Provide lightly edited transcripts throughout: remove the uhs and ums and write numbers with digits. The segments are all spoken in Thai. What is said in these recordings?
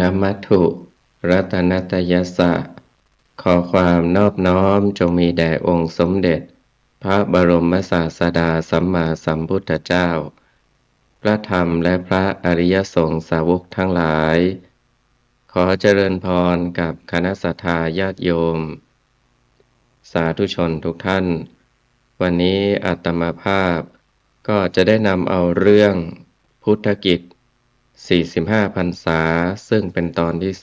นะมัตถุรัตนัตยัสสะขอความนอบน้อมจงมีแด่องค์สมเด็จพระบรมศาสดาสัมมาสัมพุทธเจ้าพระธรรมและพระอริยสงฆ์สาวกทั้งหลายขอเจริญพรกับคณะสัตยาญาติโยมสาธุชนทุกท่านวันนี้อาตมาภาพก็จะได้นำเอาเรื่องพุทธกิจ45 พรรษาซึ่งเป็นตอนที่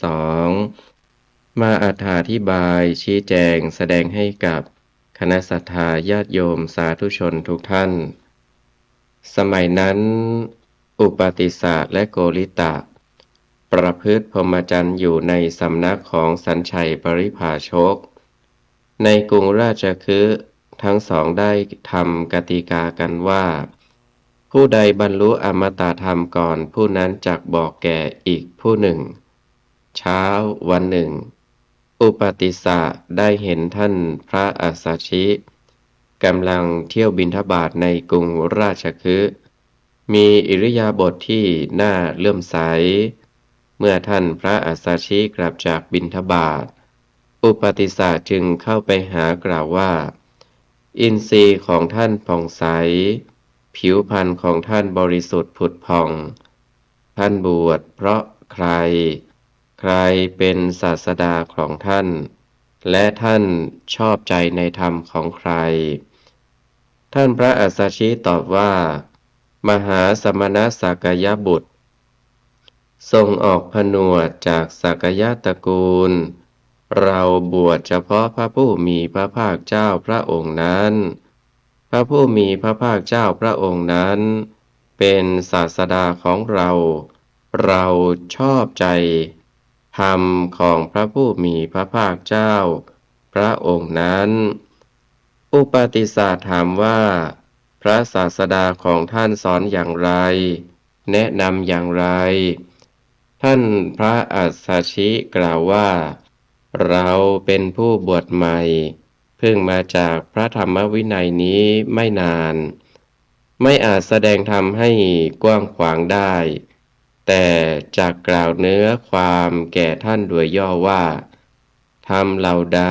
2มาอธิบายชี้แจงแสดงให้กับคณะสัตยาญาติโยมสาธุชนทุกท่านสมัยนั้นอุปติสสะและโกริตะประพฤติพรหมจรรย์อยู่ในสำนักของสัญชัยปริภาชกในกรุงราชคฤห์ทั้งสองได้ทำกติกากันว่าผู้ใดบรรลุอมตะธรรมก่อนผู้นั้นจักบอกแก่อีกผู้หนึ่งเช้าวันหนึ่งอุปติสสะได้เห็นท่านพระอัสสชิกำลังเที่ยวบิณฑบาตในกรุงราชคฤห์มีอิริยาบถที่น่าเลื่อมใสเมื่อท่านพระอัสสชิกลับจากบิณฑบาตอุปติสสะจึงเข้าไปหากล่าวว่าอินทรีย์ของท่านผ่องใสผิวพรรณของท่านบริสุทธิ์ผุดผ่องท่านบวชเพราะใครเป็นศาสดาของท่านและท่านชอบใจในธรรมของใครท่านพระอัสสชิตอบว่ามหาสมณสักยบุตรทรงออกผนวดจากสักยตระกูลเราบวชเฉพาะพระผู้มีพระภาคเจ้าพระองค์นั้นพระผู้มีพระภาคเจ้าพระองค์นั้นเป็นศาสดาของเราชอบใจธรรมของพระผู้มีพระภาคเจ้าพระองค์นั้นอุปติสสะถามว่าพระศาสดาของท่านสอนอย่างไรแนะนำอย่างไรท่านพระอัสสชิกล่าวว่าเราเป็นผู้บวชใหม่เพิ่งมาจากพระธรรมวินัยนี้ไม่นานไม่อาจแสดงธรรมให้กว้างขวางได้แต่จะกล่าวเนื้อความแก่ท่านโดยย่อว่าธรรมเหล่าใด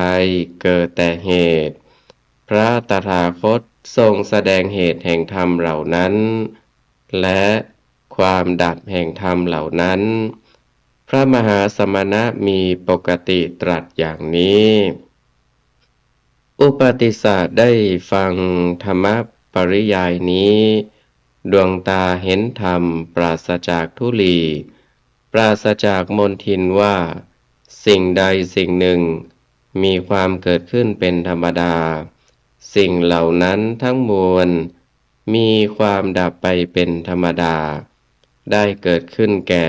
เกิดแต่เหตุพระตถาคตทรงแสดงเหตุแห่งธรรมเหล่านั้นและความดับแห่งธรรมเหล่านั้นพระมหาสมณะมีปกติตรัสอย่างนี้อุปติสสะได้ฟังธรรมปริยายนี้ดวงตาเห็นธรรมปราศจากทุลีปราศจากมลทินว่าสิ่งใดสิ่งหนึ่งมีความเกิดขึ้นเป็นธรรมดาสิ่งเหล่านั้นทั้งมวลมีความดับไปเป็นธรรมดาได้เกิดขึ้นแก่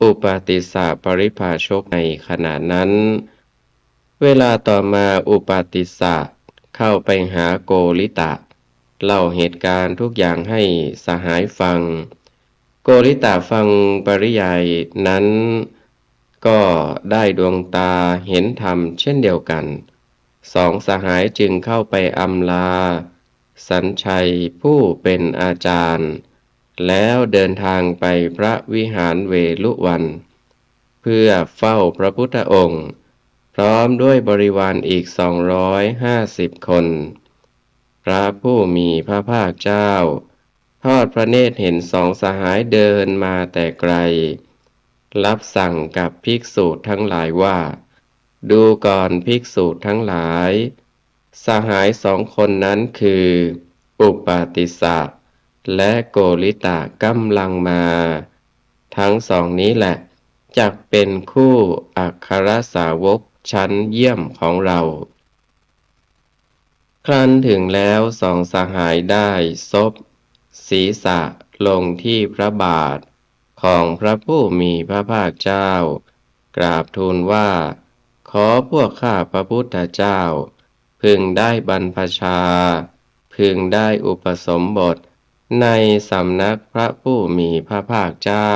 อุปติสสะปริภาชกในขณะนั้นเวลาต่อมาอุปติสสะเข้าไปหาโกริตะเล่าเหตุการณ์ทุกอย่างให้สหายฟังโกริตะฟังปริยายนั้นก็ได้ดวงตาเห็นธรรมเช่นเดียวกันสองสหายจึงเข้าไปอำลาสัญชัยผู้เป็นอาจารย์แล้วเดินทางไปพระวิหารเวลุวันเพื่อเฝ้าพระพุทธองค์พร้อมด้วยบริวารอีก250 คนพระผู้มีพระภาคเจ้าทอดพระเนตรเห็นสองสหายเดินมาแต่ไกลรับสั่งกับภิกษุทั้งหลายว่าดูก่อนภิกษุทั้งหลายสหาย2 คนนั้นคืออุปติสสะและโกริตะกำลังมาทั้งสองนี้แหละจักเป็นคู่อัครสาวกชั้นเยี่ยมของเราครั้นถึงแล้วสองสหายได้ซบศีรษะลงที่พระบาทของพระผู้มีพระภาคเจ้ากราบทูลว่าขอพวกข้าพระพุทธเจ้าพึงได้บรรพชาพึงได้อุปสมบทในสำนักพระผู้มีพระภาคเจ้า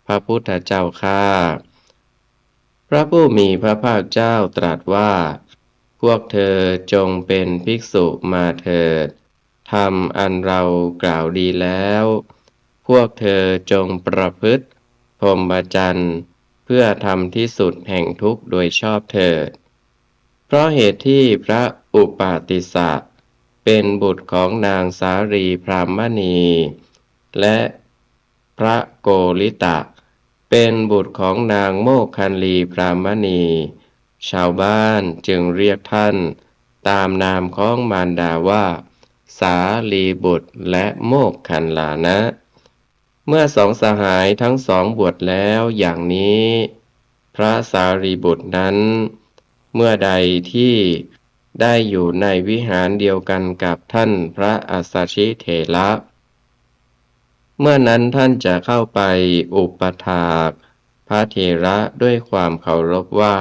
พระพุทธเจ้าข้าพระผู้มีพระภาคเจ้าตรัสว่าพวกเธอจงเป็นภิกษุมาเถิดธรรมอันเรากล่าวดีแล้วพวกเธอจงประพฤติพรหมจรรย์ เพื่อทำที่สุดแห่งทุกข์โดยชอบเถิดเพราะเหตุที่พระอุปาติสสะเป็นบุตรของนางสารีพรามณีและพระโกริตะเป็นบุตรของนางโมคคัลลีพรามณีชาวบ้านจึงเรียกท่านตามนามของมารดาว่าสาลีบุตรและโมคคัลลานะเมื่อสองสหายทั้งสองบวชแล้วอย่างนี้พระสารีบุตรนั้นเมื่อใดที่ได้อยู่ในวิหารเดียวกันกับท่านพระอัสสชิเถระเมื่อนั้นท่านจะเข้าไปอุปถากพระเถระด้วยความเคารพว่า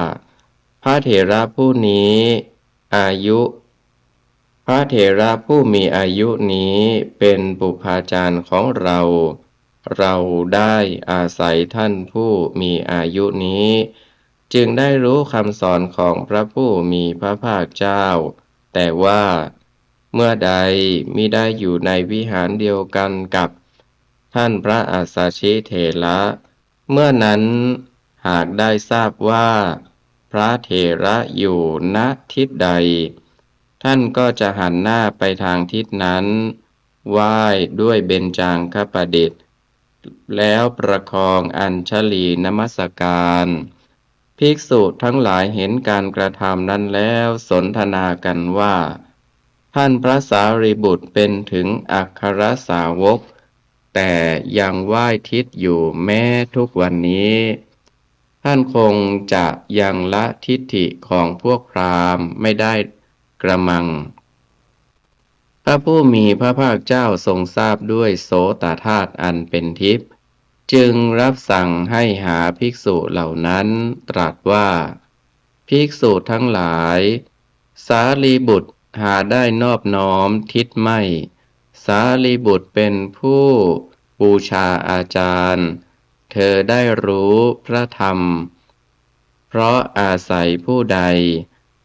พระเถระผู้นี้อายุพระเถระผู้มีอายุนี้เป็นบุพาจารย์ของเราได้อาศัยท่านผู้มีอายุนี้จึงได้รู้คำสอนของพระผู้มีพระภาคเจ้าแต่ว่าเมื่อใดมิได้อยู่ในวิหารเดียวกันกับท่านพระอัสสชิเถระเมื่อนั้นหากได้ทราบว่าพระเถระอยู่ณทิศใดท่านก็จะหันหน้าไปทางทิศนั้นไหว้ด้วยเบญจางคประดิษฐ์แล้วประคองอัญชลีนมัสการภิกษุทั้งหลายเห็นการกระทำนั้นแล้วสนทนากันว่าท่านพระสารีบุตรเป็นถึงอัครสาวกแต่ยังไหว้ทิศอยู่แม้ทุกวันนี้ท่านคงจะยังละทิฏฐิของพวกพราหมณ์ไม่ได้กระมังพระผู้มีพระภาคเจ้าทรงทราบด้วยโสตธาตุอันเป็นทิพย์จึงรับสั่งให้หาภิกษุเหล่านั้นตรัสว่าภิกษุทั้งหลายสารีบุตรหาได้นอบน้อมทิศไม่สารีบุตรเป็นผู้บูชาอาจารย์เธอได้รู้พระธรรมเพราะอาศัยผู้ใด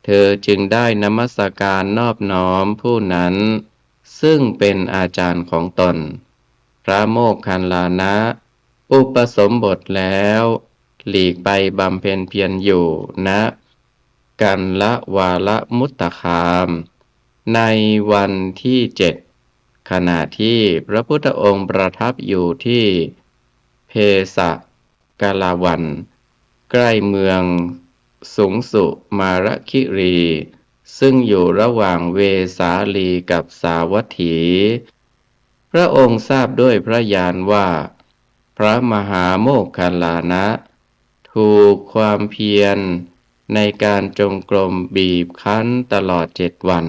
เธอจึงได้นมัสการนอบน้อมผู้นั้นซึ่งเป็นอาจารย์ของตนพระโมคคัลลานะอุปสมบทแล้วหลีกไปบำเพ็ญเพียรอยู่ณกันละวาละมุตตคามในวันที่7ขณะที่พระพุทธองค์ประทับอยู่ที่เพสกาลาวันใกล้เมืองสุงสุมารคิรีซึ่งอยู่ระหว่างเวสาลีกับสาวัตถีพระองค์ทราบด้วยพระญาณว่าพระมหาโมคคัลลานะถูกความเพียรในการจงกรมบีบคั้นตลอด7 วัน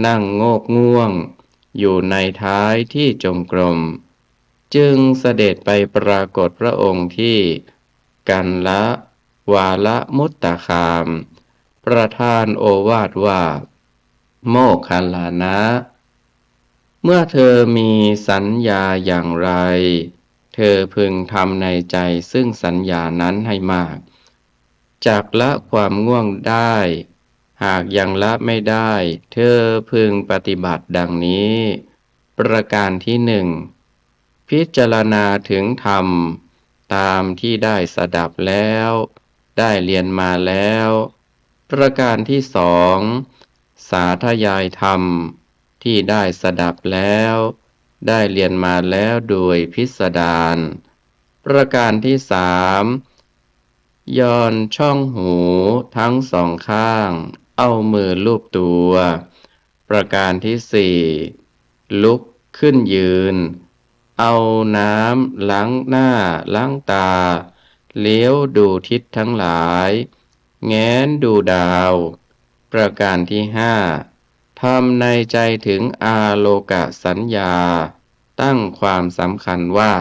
นั่งโงกง่วงอยู่ในท้ายที่จงกรมจึงเสด็จไปปรากฏพระองค์ที่กันละวาละมุตตคามประทานโอวาทว่าโมคคัลลานะเมื่อเธอมีสัญญาอย่างไรเธอพึงทำในใจซึ่งสัญญานั้นให้มากจักละความง่วงได้หากยังละไม่ได้เธอพึงปฏิบัติดังนี้ประการที่1พิจารณาถึงธรรมตามที่ได้สดับแล้วได้เรียนมาแล้วประการที่2สาธยายธรรมที่ได้สดับแล้วได้เรียนมาแล้วโดยพิสดารประการที่3ย่อนช่องหูทั้งสองข้างเอามือลูบตัวประการที่4ลุกขึ้นยืนเอาน้ำล้างหน้าล้างตาเลี้ยวดูทิศทั้งหลายแง้นดูดาวประการที่5ทำในใจถึงอาโลกสัญญาตั้งความสำคัญว่า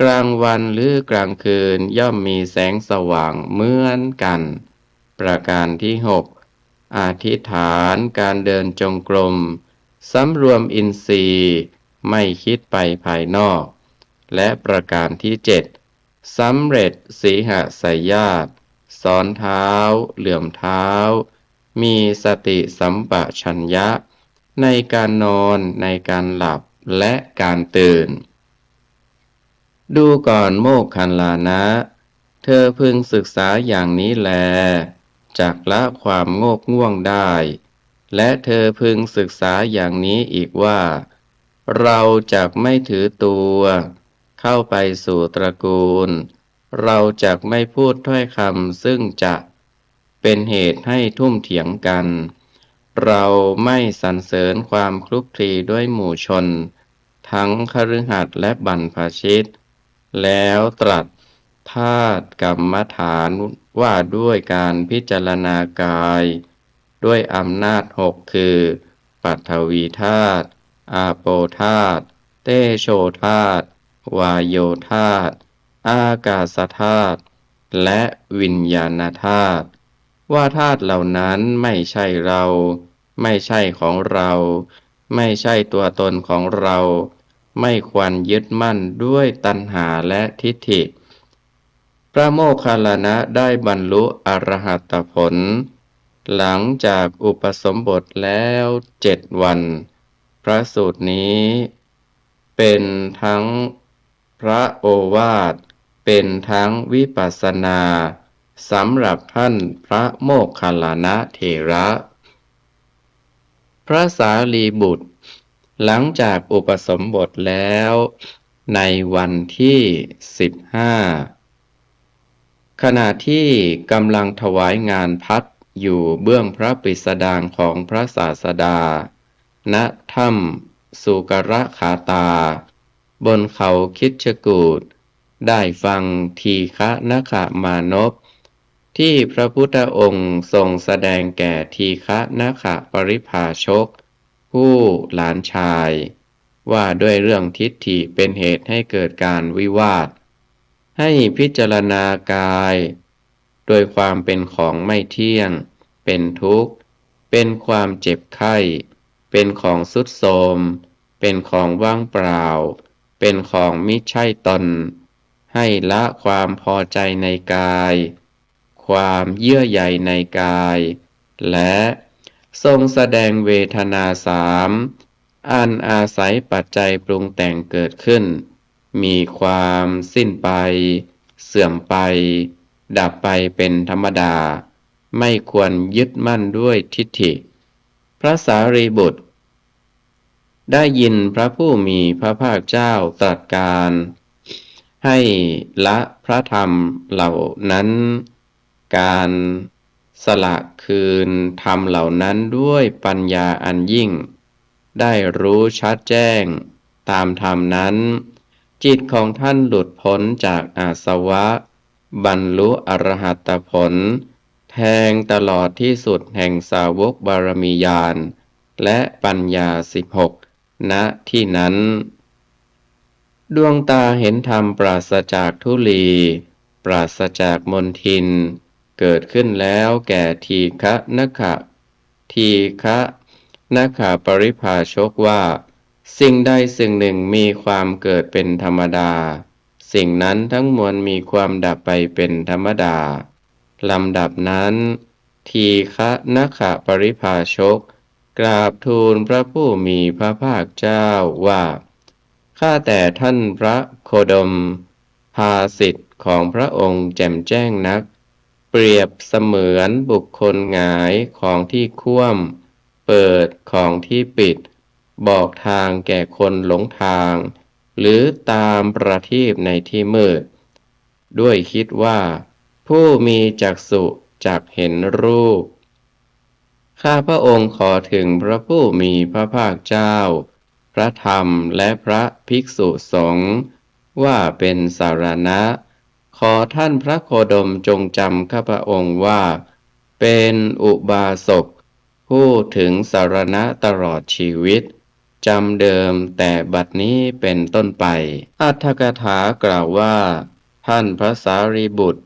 กลางวันหรือกลางคืนย่อมมีแสงสว่างเหมือนกันประการที่6อธิษฐานการเดินจงกรมสำรวมอินทรีย์ไม่คิดไปภายนอกและประการที่7สำเร็จสีหสยญาติสอนเท้าเหลื่อมเท้ามีสติสัมปชัญญะในการนอนในการหลับและการตื่นดูก่อนโมคคัลลานะ เธอพึงศึกษาอย่างนี้แลจักละความโงกง่วงได้และเธอพึงศึกษาอย่างนี้อีกว่าเราจักไม่ถือตัวเข้าไปสู่ตระกูลเราจักไม่พูดถ้อยคำซึ่งจะเป็นเหตุให้ทุ่มเถียงกันเราไม่สรรเสริญความคลุกคลีด้วยหมู่ชนทั้งคฤหัสถ์และบรรพชิตแล้วตรัสธาตุกรรมฐานว่าด้วยการพิจารณากายด้วยอำนาจ6คือปัทวีธาตุอาโปธาตุเตโชธาตุวายโยธาตุอากาศธาตุและวิญญาณธาตุว่าธาตุเหล่านั้นไม่ใช่เราไม่ใช่ของเราไม่ใช่ตัวตนของเราไม่ควรยึดมั่นด้วยตัณหาและทิฏฐิพระโมคคัลลานะได้บรรลุอรหัตผลหลังจากอุปสมบทแล้ว7 วันพระสูตรนี้เป็นทั้งพระโอวาทเป็นทั้งวิปัสสนาสำหรับท่านพระโมคคัลลานะเถระพระสารีบุตรหลังจากอุปสมบทแล้วในวันที่15ขณะที่กำลังถวายงานพัดอยู่เบื้องพระปิสดางของพระศาสดาณถ้ำสุกรขาตาบนเขาคิชกูฏได้ฟังทีฆนคมานพที่พระพุทธองค์ทรงแสดงแก่ทีฆนคปริภาชกผู้หลานชายว่าด้วยเรื่องทิฏฐิเป็นเหตุให้เกิดการวิวาทให้พิจารณากายโดยความเป็นของไม่เที่ยงเป็นทุกข์เป็นความเจ็บไข้เป็นของทรุดโทรมเป็นของว่างเปล่าเป็นของมิใช่ตนให้ละความพอใจในกายความเยื่อใยในกายและทรงแสดงเวทนา3อันอาศัยปัจจัยปรุงแต่งเกิดขึ้นมีความสิ้นไปเสื่อมไปดับไปเป็นธรรมดาไม่ควรยึดมั่นด้วยทิฏฐิพระสารีบุตรได้ยินพระผู้มีพระภาคเจ้าตรัสการให้ละพระธรรมเหล่านั้นการสละคืนธรรมเหล่านั้นด้วยปัญญาอันยิ่งได้รู้ชัดแจ้งตามธรรมนั้นจิตของท่านหลุดพ้นจากอาสวะบรรลุอรหัตผลแทงตลอดที่สุดแห่งสาวกบารมีญาณและปัญญา16ณที่นั้นดวงตาเห็นธรรมปราศจากทุลีปราศจากมลทินเกิดขึ้นแล้วแก่ทีฆนคปริภาชกว่าสิ่งใดสิ่งหนึ่งมีความเกิดเป็นธรรมดาสิ่งนั้นทั้งมวลมีความดับไปเป็นธรรมดาลำดับนั้นทีฆนคปริภาชกกราบทูลพระผู้มีพระภาคเจ้าว่าข้าแต่ท่านพระโคดมภาสิทธิ์ของพระองค์แจ่มแจ้งนักเปรียบเสมือนบุคคลหงายของที่คว่ำเปิดของที่ปิดบอกทางแก่คนหลงทางหรือตามประทีปในที่มืดด้วยคิดว่าผู้มีจักษุจักเห็นรูปข้าพระองค์ขอถึงพระผู้มีพระภาคเจ้าพระธรรมและพระภิกษุสงฆ์ว่าเป็นสารณะขอท่านพระโคดมจงจำข้าพระองค์ว่าเป็นอุบาสกผู้ถึงสารณะตลอดชีวิตจำเดิมแต่บัดนี้เป็นต้นไปอรรถกถากล่าวว่าท่านพระสารีบุตร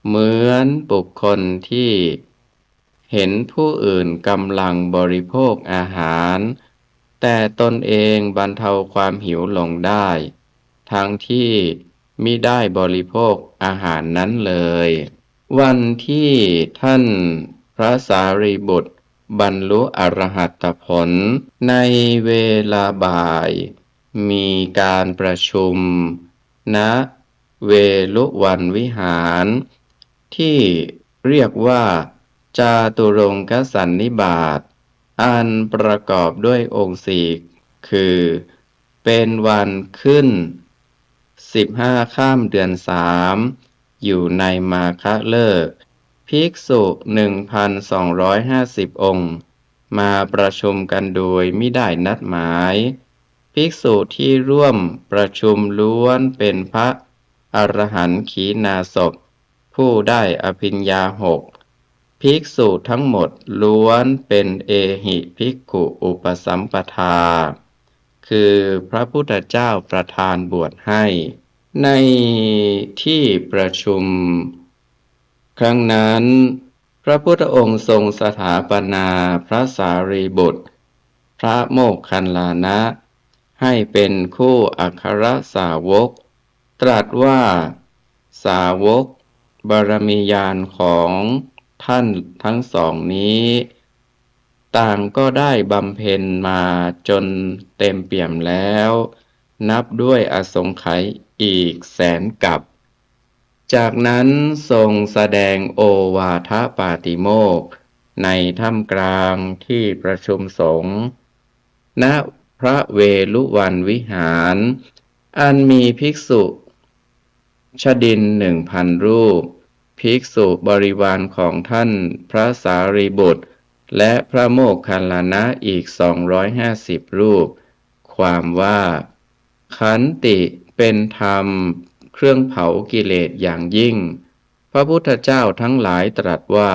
เหมือนบุคคลที่เห็นผู้อื่นกำลังบริโภคอาหารแต่ตนเองบรรเทาความหิวลงได้ทั้งที่มิได้บริโภคอาหารนั้นเลยวันที่ท่านพระสารีบุตรบรรลุอรหัตผลในเวลาบ่ายมีการประชุมณ เวลุวันวิหารที่เรียกว่าจาตุรงคสันนิบาตอันประกอบด้วยองค์สี่คือเป็นวันขึ้น15ค่ำเดือน3อยู่ในมาฆฤกษ์ภิกษุ 1,250 องค์มาประชุมกันโดยมิได้นัดหมายภิกษุที่ร่วมประชุมล้วนเป็นพระอรหันต์ขีณาสพผู้ได้อภิญญา6ภิกษุทั้งหมดล้วนเป็นเอหิภิกขุอุปสัมปทาคือพระพุทธเจ้าประทานบวชให้ในที่ประชุมครั้งนั้นพระพุทธองค์ทรงสถาปนาพระสารีบุตรพระโมคคัลลานะให้เป็นคู่อัครสาวกตรัสว่าสาวกบารมีญาณของท่านทั้งสองนี้ต่างก็ได้บำเพ็ญมาจนเต็มเปี่ยมแล้วนับด้วยอสงไขยอีกแสนกับจากนั้นทรงแสดงโอวาทปาติโมกข์ในถ้ำกลางที่ประชุมสงฆ์ณพระเวลุวันวิหารอันมีภิกษุชดิน 1,000 รูปภิกษุบริวารของท่านพระสารีบุตรและพระโมคคัลลานะอีก250 รูปความว่าขันติเป็นธรรมเครื่องเผากิเลสอย่างยิ่งพระพุทธเจ้าทั้งหลายตรัสว่า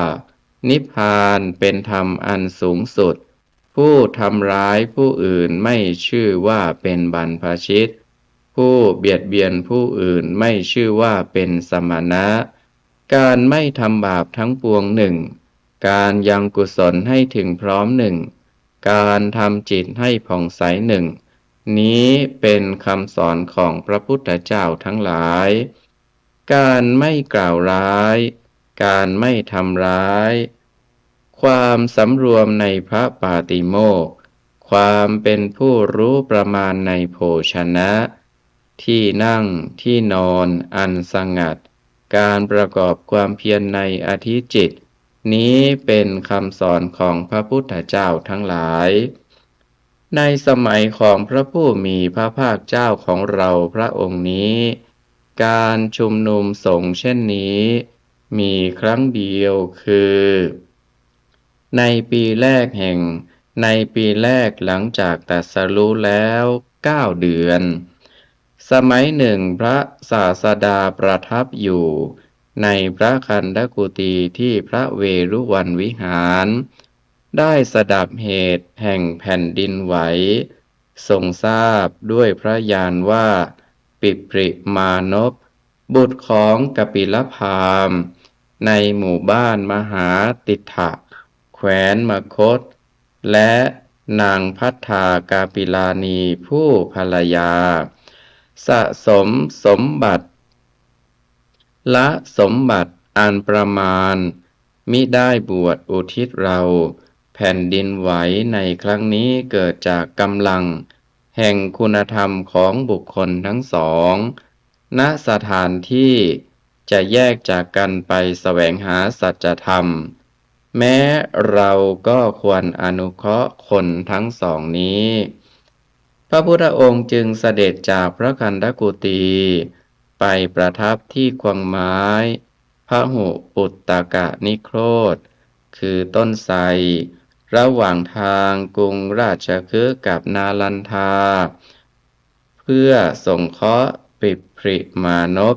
นิพพานเป็นธรรมอันสูงสุดผู้ทำร้ายผู้อื่นไม่ชื่อว่าเป็นบรรพชิตผู้เบียดเบียนผู้อื่นไม่ชื่อว่าเป็นสมณะการไม่ทำบาปทั้งปวงหนึ่งการยังกุศลให้ถึงพร้อมหนึ่งการทำจิตให้ผ่องใสหนึ่งนี้เป็นคำสอนของพระพุทธเจ้าทั้งหลายการไม่กล่าวร้ายการไม่ทำร้ายความสำรวมในพระปาติโมกข์ความเป็นผู้รู้ประมาณในโภชนะที่นั่งที่นอนอันสงัดการประกอบความเพียรในอธิจิตนี้เป็นคำสอนของพระพุทธเจ้าทั้งหลายในสมัยของพระผู้มีพระภาคเจ้าของเราพระองค์นี้การชุมนุมสงฆ์เช่นนี้มีครั้งเดียวคือในปีแรกหลังจากตรัสรู้แล้ว9 เดือนสมัยหนึ่งพระศาสดาประทับอยู่ในพระคันธกุฏีที่พระเวรุวันวิหารได้สดับเหตุแห่งแผ่นดินไหวทรงทราบด้วยพระญาณว่าปิปริมานพบุตรของกปิลพราหมณ์ในหมู่บ้านมหาติถะแขวนมคธและนางภัททากาปิลานีผู้ภรรยาสะสมสมบัติละสมบัติอันประมาณมิได้บวชอุทิศเราแผ่นดินไหวในครั้งนี้เกิดจากกำลังแห่งคุณธรรมของบุคคลทั้งสองณสถานที่จะแยกจากกันไปแสวงหาสัจธรรมแม้เราก็ควรอนุเคราะห์คนทั้งสองนี้พระพุทธองค์จึงเสด็จจากพระคันธกุฏีไปประทับที่ควงไม้พหุปุตตกนิโครธคือต้นไทรระหว่างทางกรุงราชคฤห์กับนาลันทาเพื่อสงเคราะห์ปิปริมานพ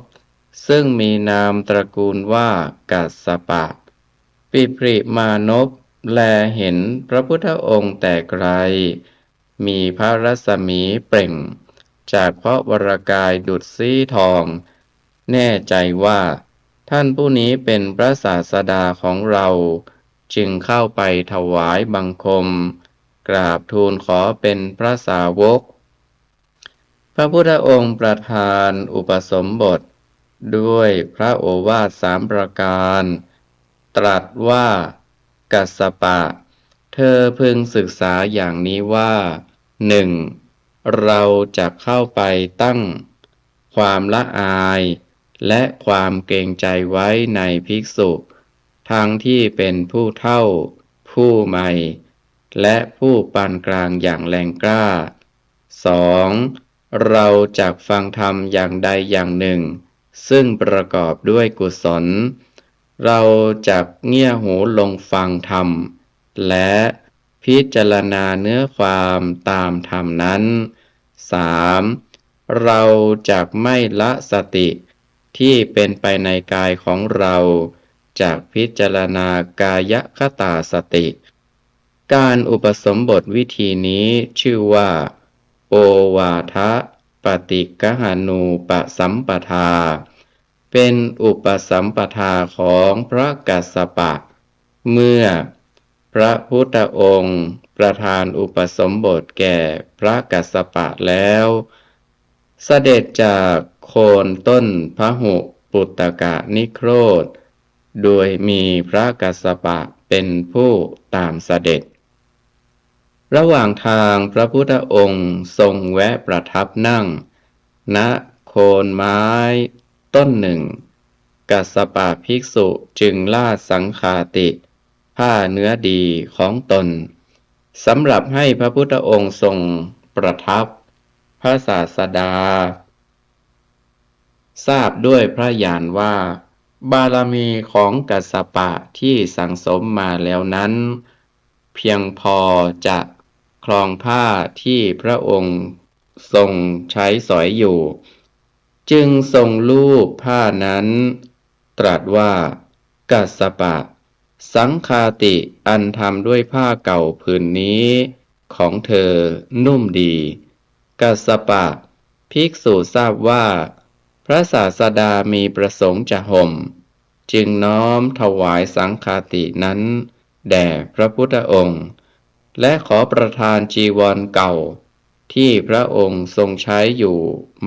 ซึ่งมีนามตระกูลว่ากัสสปะปิปริมานพแลเห็นพระพุทธองค์แต่ไกลมีพระรัศมีเปล่งจากพระวรกายดุจสีทองแน่ใจว่าท่านผู้นี้เป็นพระศาสดาของเราจึงเข้าไปถวายบังคมกราบทูลขอเป็นพระสาวกพระพุทธองค์ประทานอุปสมบทด้วยพระโอวาท3 ประการตรัสว่ากัสสปะเธอพึงศึกษาอย่างนี้ว่า 1. เราจะเข้าไปตั้งความละอาย และความเกรงใจไว้ในภิกษุทั้งที่เป็นผู้เฒ่าผู้ใหม่และผู้ปานกลางอย่างแรงกล้า 2. เราจักฟังธรรมอย่างใดอย่างหนึ่งซึ่งประกอบด้วยกุศลเราจักเงี่ยหูลงฟังธรรมและพิจารณาเนื้อความตามธรรมนั้น 3. เราจักไม่ละสติที่เป็นไปในกายของเราจากพิจารณากายคตาสติ การอุปสมบทวิธีนี้ชื่อว่าโอวาทปฏิกหานูปสัมปทาเป็นอุปสัมปทาของพระกัสสปะเมื่อพระพุทธองค์ประทานอุปสมบทแก่พระกัสสปะแล้วเสด็จจากโคนต้นพหุปุตตกนิโครธโดยมีพระกัสสปะเป็นผู้ตามเสด็จระหว่างทางพระพุทธองค์ทรงแวะประทับนั่งณโคนไม้ต้นหนึ่งกัสสปะภิกษุจึงลาดสังฆาติผ้าเนื้อดีของตนสำหรับให้พระพุทธองค์ทรงประทับพระศาสดาทราบด้วยพระญาณว่าบารมีของกัสสปะที่สั่งสมมาแล้วนั้นเพียงพอจะคลองผ้าที่พระองค์ทรงใช้สอยอยู่จึงทรงลูบผ้านั้นตรัสว่ากัสสปะสังฆาติอันทำด้วยผ้าเก่าผืนนี้ของเธอนุ่มดีกัสสปะภิกษุทราบว่าพระศาสดามีประสงค์จะห่มจึงน้อมถวายสังฆาตินั้นแด่พระพุทธองค์และขอประทานจีวรเก่าที่พระองค์ทรงใช้อยู่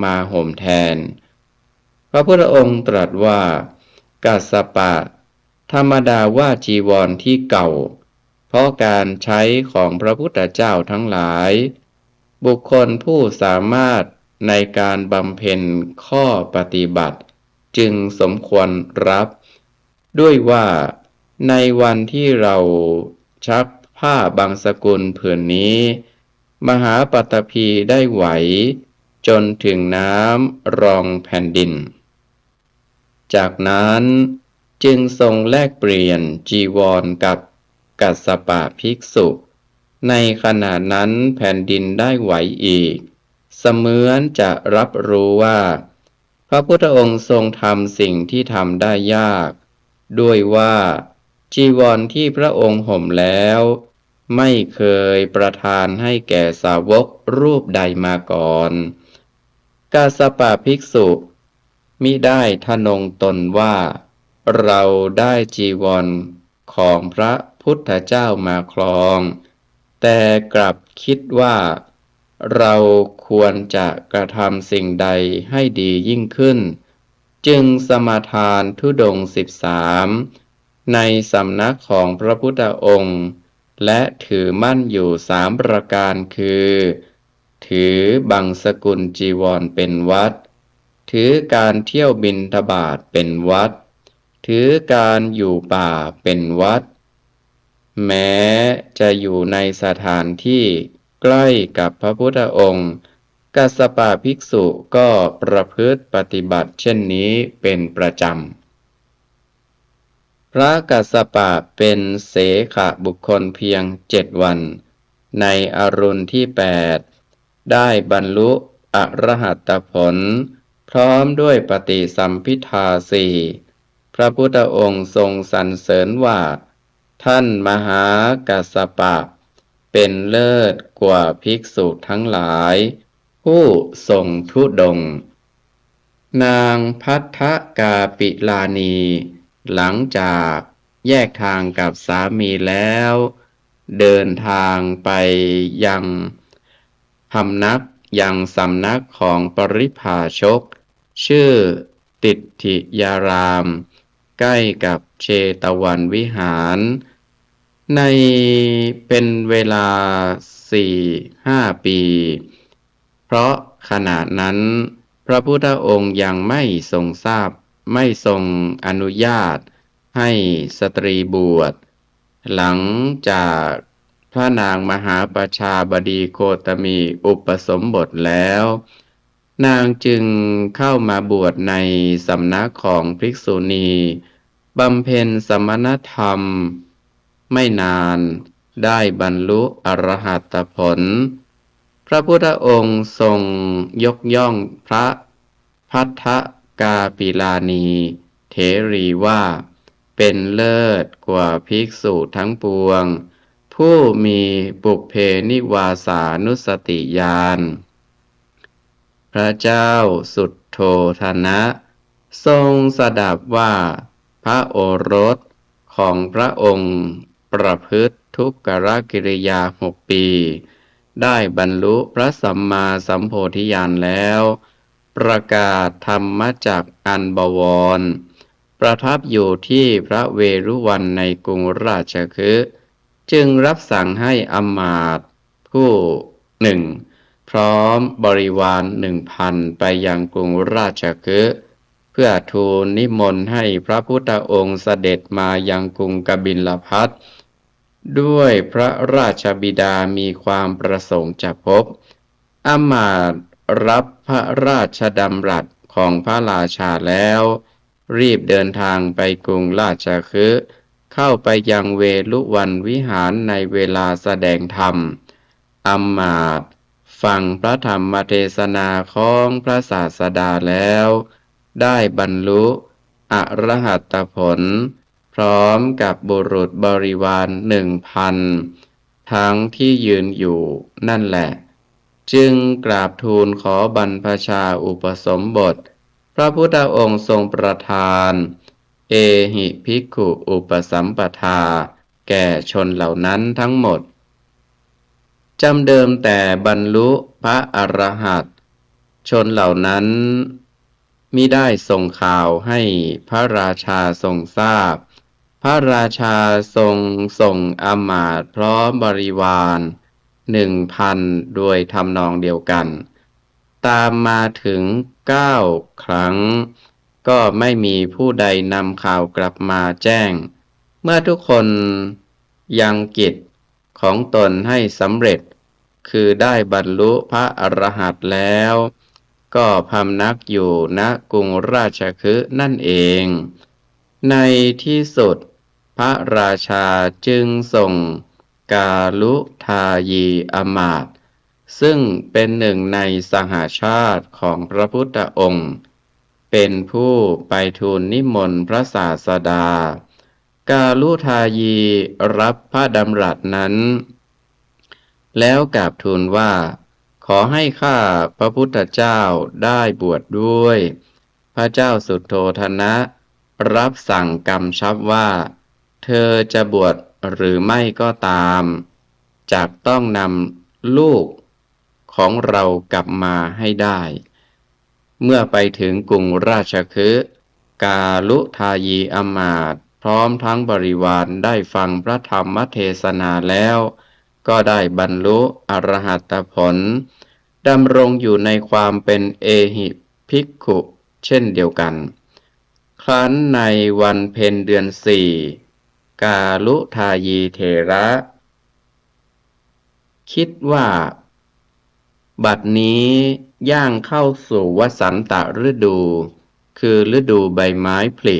มาห่มแทนพระพุทธองค์ตรัสว่ากัสสปะธรรมดาว่าจีวรที่เก่าเพราะการใช้ของพระพุทธเจ้าทั้งหลายบุคคลผู้สามารถในการบำเพ็ญข้อปฏิบัติจึงสมควรรับด้วยว่าในวันที่เราชักผ้าบางสกุลผืนนี้มหาปัตตภีได้ไหวจนถึงน้ำรองแผ่นดินจากนั้นจึงทรงแลกเปลี่ยนจีวรกับกัสสปะภิกษุในขณะนั้นแผ่นดินได้ไหวอีกเสมือนจะรับรู้ว่าพระพุทธองค์ทรงทำสิ่งที่ทำได้ยากด้วยว่าจีวรที่พระองค์ห่มแล้วไม่เคยประทานให้แก่สาวกรูปใดมาก่อนกัสสปะภิกษุมิได้ทะนงตนว่าเราได้จีวรของพระพุทธเจ้ามาครองแต่กลับคิดว่าเราควรจะกระทำสิ่งใดให้ดียิ่งขึ้นจึงสมาทานธุดงค์13ในสำนักของพระพุทธองค์และถือมั่นอยู่3ประการคือถือบังสกุลจีวรเป็นวัดถือการเที่ยวบิณฑบาตเป็นวัดถือการอยู่ป่าเป็นวัดแม้จะอยู่ในสถานที่ใกล้กับพระพุทธองค์กัสสปะภิกษุก็ประพฤติปฏิบัติเช่นนี้เป็นประจำพระกัสสปะเป็นเสขบุคคลเพียง7 วันในอรุณที่8ได้บรรลุอรหัตผลพร้อมด้วยปฏิสัมภิทา4พระพุทธองค์ทรงสรรเสริญว่าท่านมหากัสสปะเป็นเลิศกว่าภิกษุทั้งหลายผู้ทรงธุดงค์นางภัททกาปิลานีหลังจากแยกทางกับสามีแล้วเดินทางไปยังพำนักยังสำนักของปริพาชกชื่อติฏฐิยารามใกล้กับเชตวันวิหารในเป็นเวลา4-5 ปีเพราะขณะนั้นพระพุทธองค์ยังไม่ทรงทราบ ไม่ทรงอนุญาตให้สตรีบวชหลังจากพระนางมหาประชาบดีโคตมีอุปสมบทแล้วนางจึงเข้ามาบวชในสำนักของภิกษุณีบำเพ็ญสมณธรรมไม่นานได้บรรลุอรหัตผลพระพุทธองค์ทรงยกย่องพระภัททกาปิลานีเถรีว่าเป็นเลิศกว่าภิกษุทั้งปวงผู้มีปุพเพนิวาสานุสติญาณพระเจ้าสุทโธทนะทรงสดับว่าพระโอรสของพระองค์ประพฤติทุกขกิริยา6 ปีได้บรรลุพระสัมมาสัมโพธิญาณแล้วประกาศธรรมจักรอันบวรประทับอยู่ที่พระเวรุวันในกรุงราชคฤห์จึงรับสั่งให้อมาตย์ผู้หนึ่งพร้อมบริวาร 1,000 ไปยังกรุงราชคฤห์เพื่อทูลนิมนต์ให้พระพุทธองค์เสด็จมายังกรุงกบิลพัสด้วยพระราชบิดามีความประสงค์จะพบอมาตย์รับพระราชดำรัสของพระราชาแล้วรีบเดินทางไปกรุงราชคฤห์เข้าไปยังเวลุวันวิหารในเวลาแสดงธรรมอมาตย์ฟังพระธรรมเทศนาของพระศาสดาแล้วได้บรรลุอรหัตผลพร้อมกับบุรุษบริวาร 1,000 ทั้งที่ยืนอยู่นั่นแหละจึงกราบทูลขอบรรพชาอุปสมบทพระพุทธองค์ทรงประทานเอหิภิกขุอุปสัมปทาแก่ชนเหล่านั้นทั้งหมดจำเดิมแต่บรรลุพระอรหันต์ชนเหล่านั้นมิได้ส่งข่าวให้พระราชาทรงทราบพระราชาทรงส่งอมาตย์พร้อมบริวาร 1,000 โดยทำนองเดียวกันตามมาถึง9 ครั้งก็ไม่มีผู้ใดนำข่าวกลับมาแจ้งเมื่อทุกคนยังกิจของตนให้สำเร็จคือได้บรรลุพระอรหันต์แล้วก็พำนักอยู่ณกรุงราชคฤห์นั่นเองในที่สุดพระราชาจึงส่งกาลุทายีอมาตย์ซึ่งเป็นหนึ่งในสหชาติของพระพุทธองค์เป็นผู้ไปทูลนิมนต์พระศาสดากาลุทายีรับพระดำรัสนั้นแล้วกราบทูลว่าขอให้ข้าพระพุทธเจ้าได้บวชด้วยพระเจ้าสุทโธทนะรับสั่งกำชับว่าเธอจะบวชหรือไม่ก็ตามจักต้องนำลูกของเรากลับมาให้ได้เมื่อไปถึงกรุงราชคฤห์กาลุทายีอมาตย์พร้อมทั้งบริวารได้ฟังพระธรรมเทศนาแล้วก็ได้บรรลุอรหัตผลดำรงอยู่ในความเป็นเอหิภิกขุเช่นเดียวกันครั้นในวันเพ็ญเดือน 4กาลุทายีเถระคิดว่าบัดนี้ย่างเข้าสู่วสันตฤดูคือฤดูใบไม้ผลิ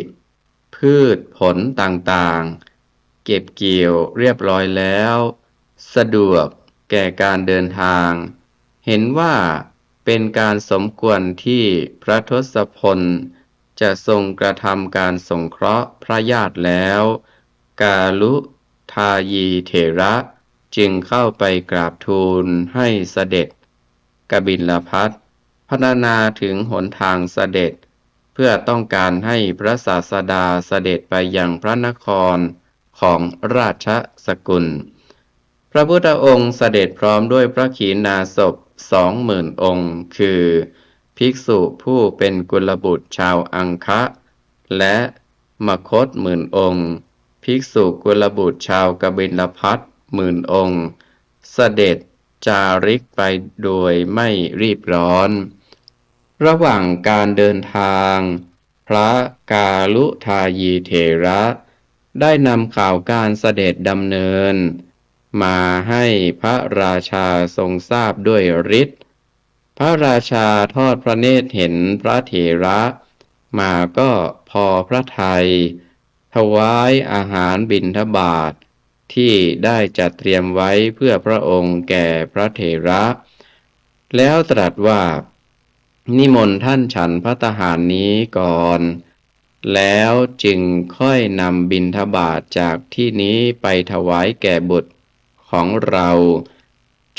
พืชผลต่างๆเก็บเกี่ยวเรียบร้อยแล้วสะดวกแก่การเดินทางเห็นว่าเป็นการสมควรที่พระทศพลจะทรงกระทำการสงเคราะห์พระญาติแล้วกาลุทายีเถระจึงเข้าไปกราบทูลให้เสด็จกบิลพัสพรรณนาถึงหนทางเสด็จเพื่อต้องการให้พระศาสดาเสด็จไปยังพระนครของราชสกุลพระพุทธองค์เสด็จพร้อมด้วยพระขีณาสพ 20,000 องค์คือภิกษุผู้เป็นกุลบุตรชาวอังคะและมคธ10,000 องค์ภิกษุกุลบุตรชาวกบิลพัส10,000 องค์เสด็จจาริกไปโดยไม่รีบร้อนระหว่างการเดินทางพ พระกาลุทายีเถระได้นำข่าวการเสด็จดำเนินมาให้พระราชาทรงทราบด้วยฤทธิ์พระราชาทอดพระเนตรเห็นพระเถระมาก็พอพระทัยถวายอาหารบิณฑบาตที่ได้จัดเตรียมไว้เพื่อพระองค์แก่พระเถระแล้วตรัสว่านิมนต์ท่านฉันภัตตาหารนี้ก่อนแล้วจึงค่อยนำบิณฑบาตจากที่นี้ไปถวายแก่บุตรของเรา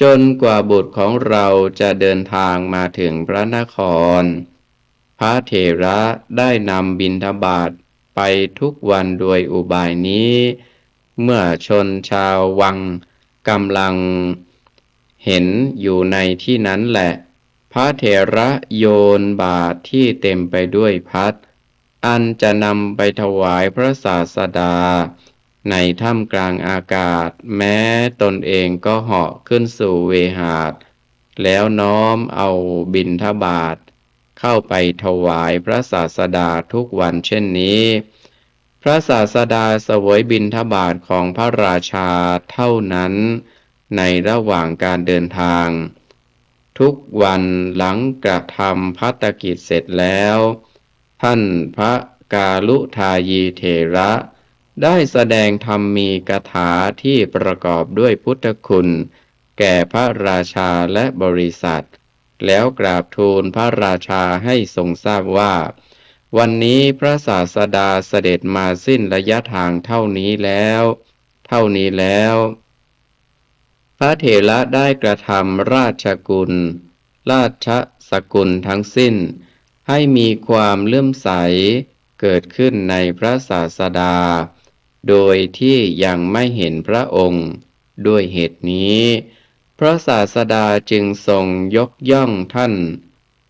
จนกว่าบุตรของเราจะเดินทางมาถึงพระนครพระเถระได้นำบิณฑบาตไปทุกวันโดยอุบายนี้เมื่อชนชาววังกำลังเห็นอยู่ในที่นั้นแหละพระเถระโยนบาตรที่เต็มไปด้วยพัดอันจะนำไปถวายพระศาสดาในท่ามกลางอากาศแม้ตนเองก็เหาะขึ้นสู่เวหาสแล้วน้อมเอาบิณฑบาตเข้าไปถวายพระศาสดาทุกวันเช่นนี้พระศาสดาเสวยบิณฑบาตของพระราชาเท่านั้นในระหว่างการเดินทางทุกวันหลังกระทำภัตตกิจเสร็จแล้วท่านพระกาลุทายีเถระได้แสดงธรรมมีกถาที่ประกอบด้วยพุทธคุณแก่พระราชาและบริษัทแล้วกราบทูลพระราชาให้ทรงทราบว่าวันนี้พระศาสดาเสด็จมาสิ้นระยะทางเท่านี้แล้วพระเถระได้กระทำราชสกุลทั้งสิ้นให้มีความเลื่อมใสเกิดขึ้นในพระศาสดาโดยที่ยังไม่เห็นพระองค์ด้วยเหตุนี้พระศาสดาจึงทรงยกย่องท่าน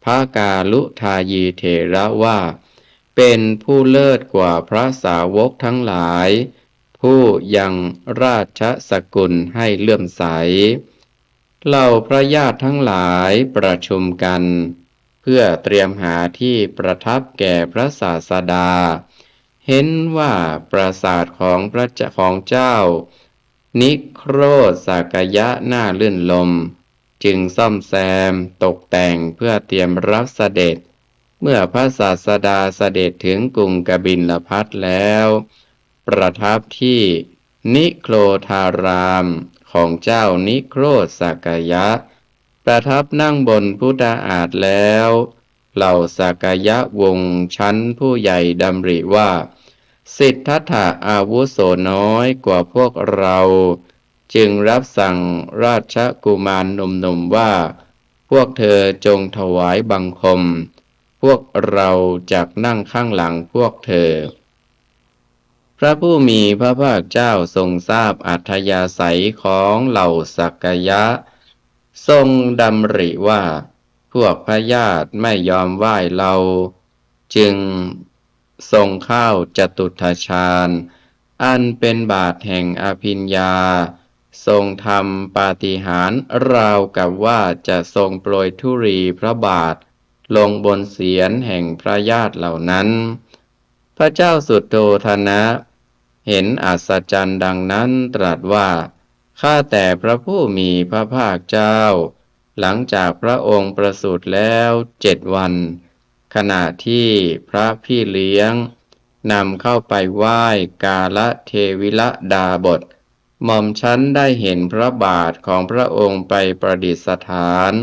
พระกาลุทายีเถระว่าเป็นผู้เลิศกว่าพระสาวกทั้งหลายผู้ยังราชสกุลให้เลื่อมใสเหล่าพระญาติทั้งหลายประชุมกันเพื่อเตรียมหาที่ประทับแก่พระศาสดาเห็นว่าปราสาทของเจ้านิโครธสากยะน่าลื่นลมจึงซ่อมแซมตกแต่งเพื่อเตรียมรับเสด็จเมื่อพระศาสดาเสด็จถึงกรุงกบิลพัสแล้วประทับที่นิโครธารามของเจ้านิโครธสากยะประทับนั่งบนพุทธอาฏแล้วเหล่าสากยะวงศ์ชั้นผู้ใหญ่ดำริว่าสิทธัตถะอาวุโสน้อยกว่าพวกเราจึงรับสั่งราชกุมารหนุ่มๆว่าพวกเธอจงถวายบังคมพวกเราจักนั่งข้างหลังพวกเธอพระผู้มีพระภาคเจ้าทรงทราบอัธยาศัยของเหล่าสักยะทรงดำริว่าพวกพญาติไม่ยอมไหว้เราจึงทรงเข้าจตุตถฌานอันเป็นบาทแห่งอภิญญาทรงทำปาฏิหาริย์ราวกับว่าจะทรงโปรยธุลีพระบาทลงบนเศียรแห่งพระญาติเหล่านั้นพระเจ้าสุโธทนะเห็นอัศจรรย์ดังนั้นตรัสว่าข้าแต่พระผู้มีพระภาคเจ้าหลังจากพระองค์ประสูติแล้ว7 วันขณะที่พระพี่เลี้ยงนำเข้าไปไหว้กาลเทวิลดาบสหม่อมชั้นได้เห็นพระบาทของพระองค์ไปประดิษฐาน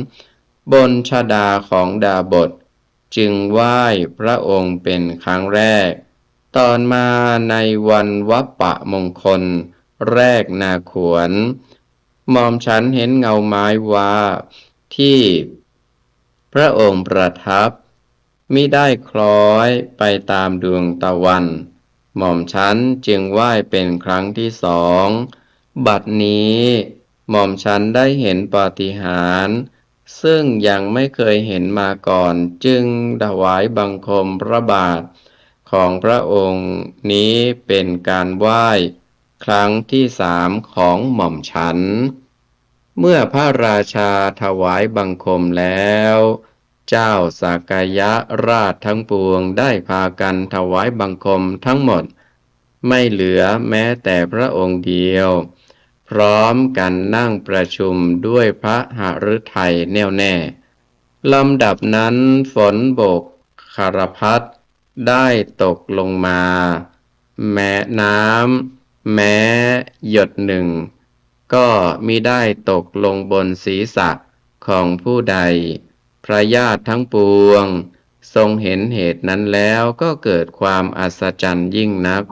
บนชฎาของดาบสจึงไหว้พระองค์เป็นครั้งแรกตอนมาในวันวัปปะมงคลแรกนาขวนหม่อมฉันเห็นเงาไม้ว่าที่พระองค์ประทับมิได้คล้อยไปตามดวงตะวันหม่อมฉันจึงไหว้เป็นครั้งที่2บัดนี้หม่อมฉันได้เห็นปาฏิหาริย์ซึ่งยังไม่เคยเห็นมาก่อนจึงถวายบังคมพระบาทของพระองค์นี้เป็นการไหว้ครั้งที่3ของหม่อมฉันเมื่อพระราชาถวายบังคมแล้ว เจ้าสากยะราชทั้งปวงได้พากันถวายบังคมทั้งหมดไม่เหลือแม้แต่พระองค์เดียวพร้อมกันนั่งประชุมด้วยพระหฤทัยแน่วแน่ลำดับนั้นฝนบกคารพัดได้ตกลงมาแม้น้ำแม้หยดหนึ่งก็มิได้ตกลงบนศีรษะของผู้ใดพระญาติทั้งปวงทรงเห็นเหตุนั้นแล้วก็เกิดความอัศจรรย์ยิ่งนัก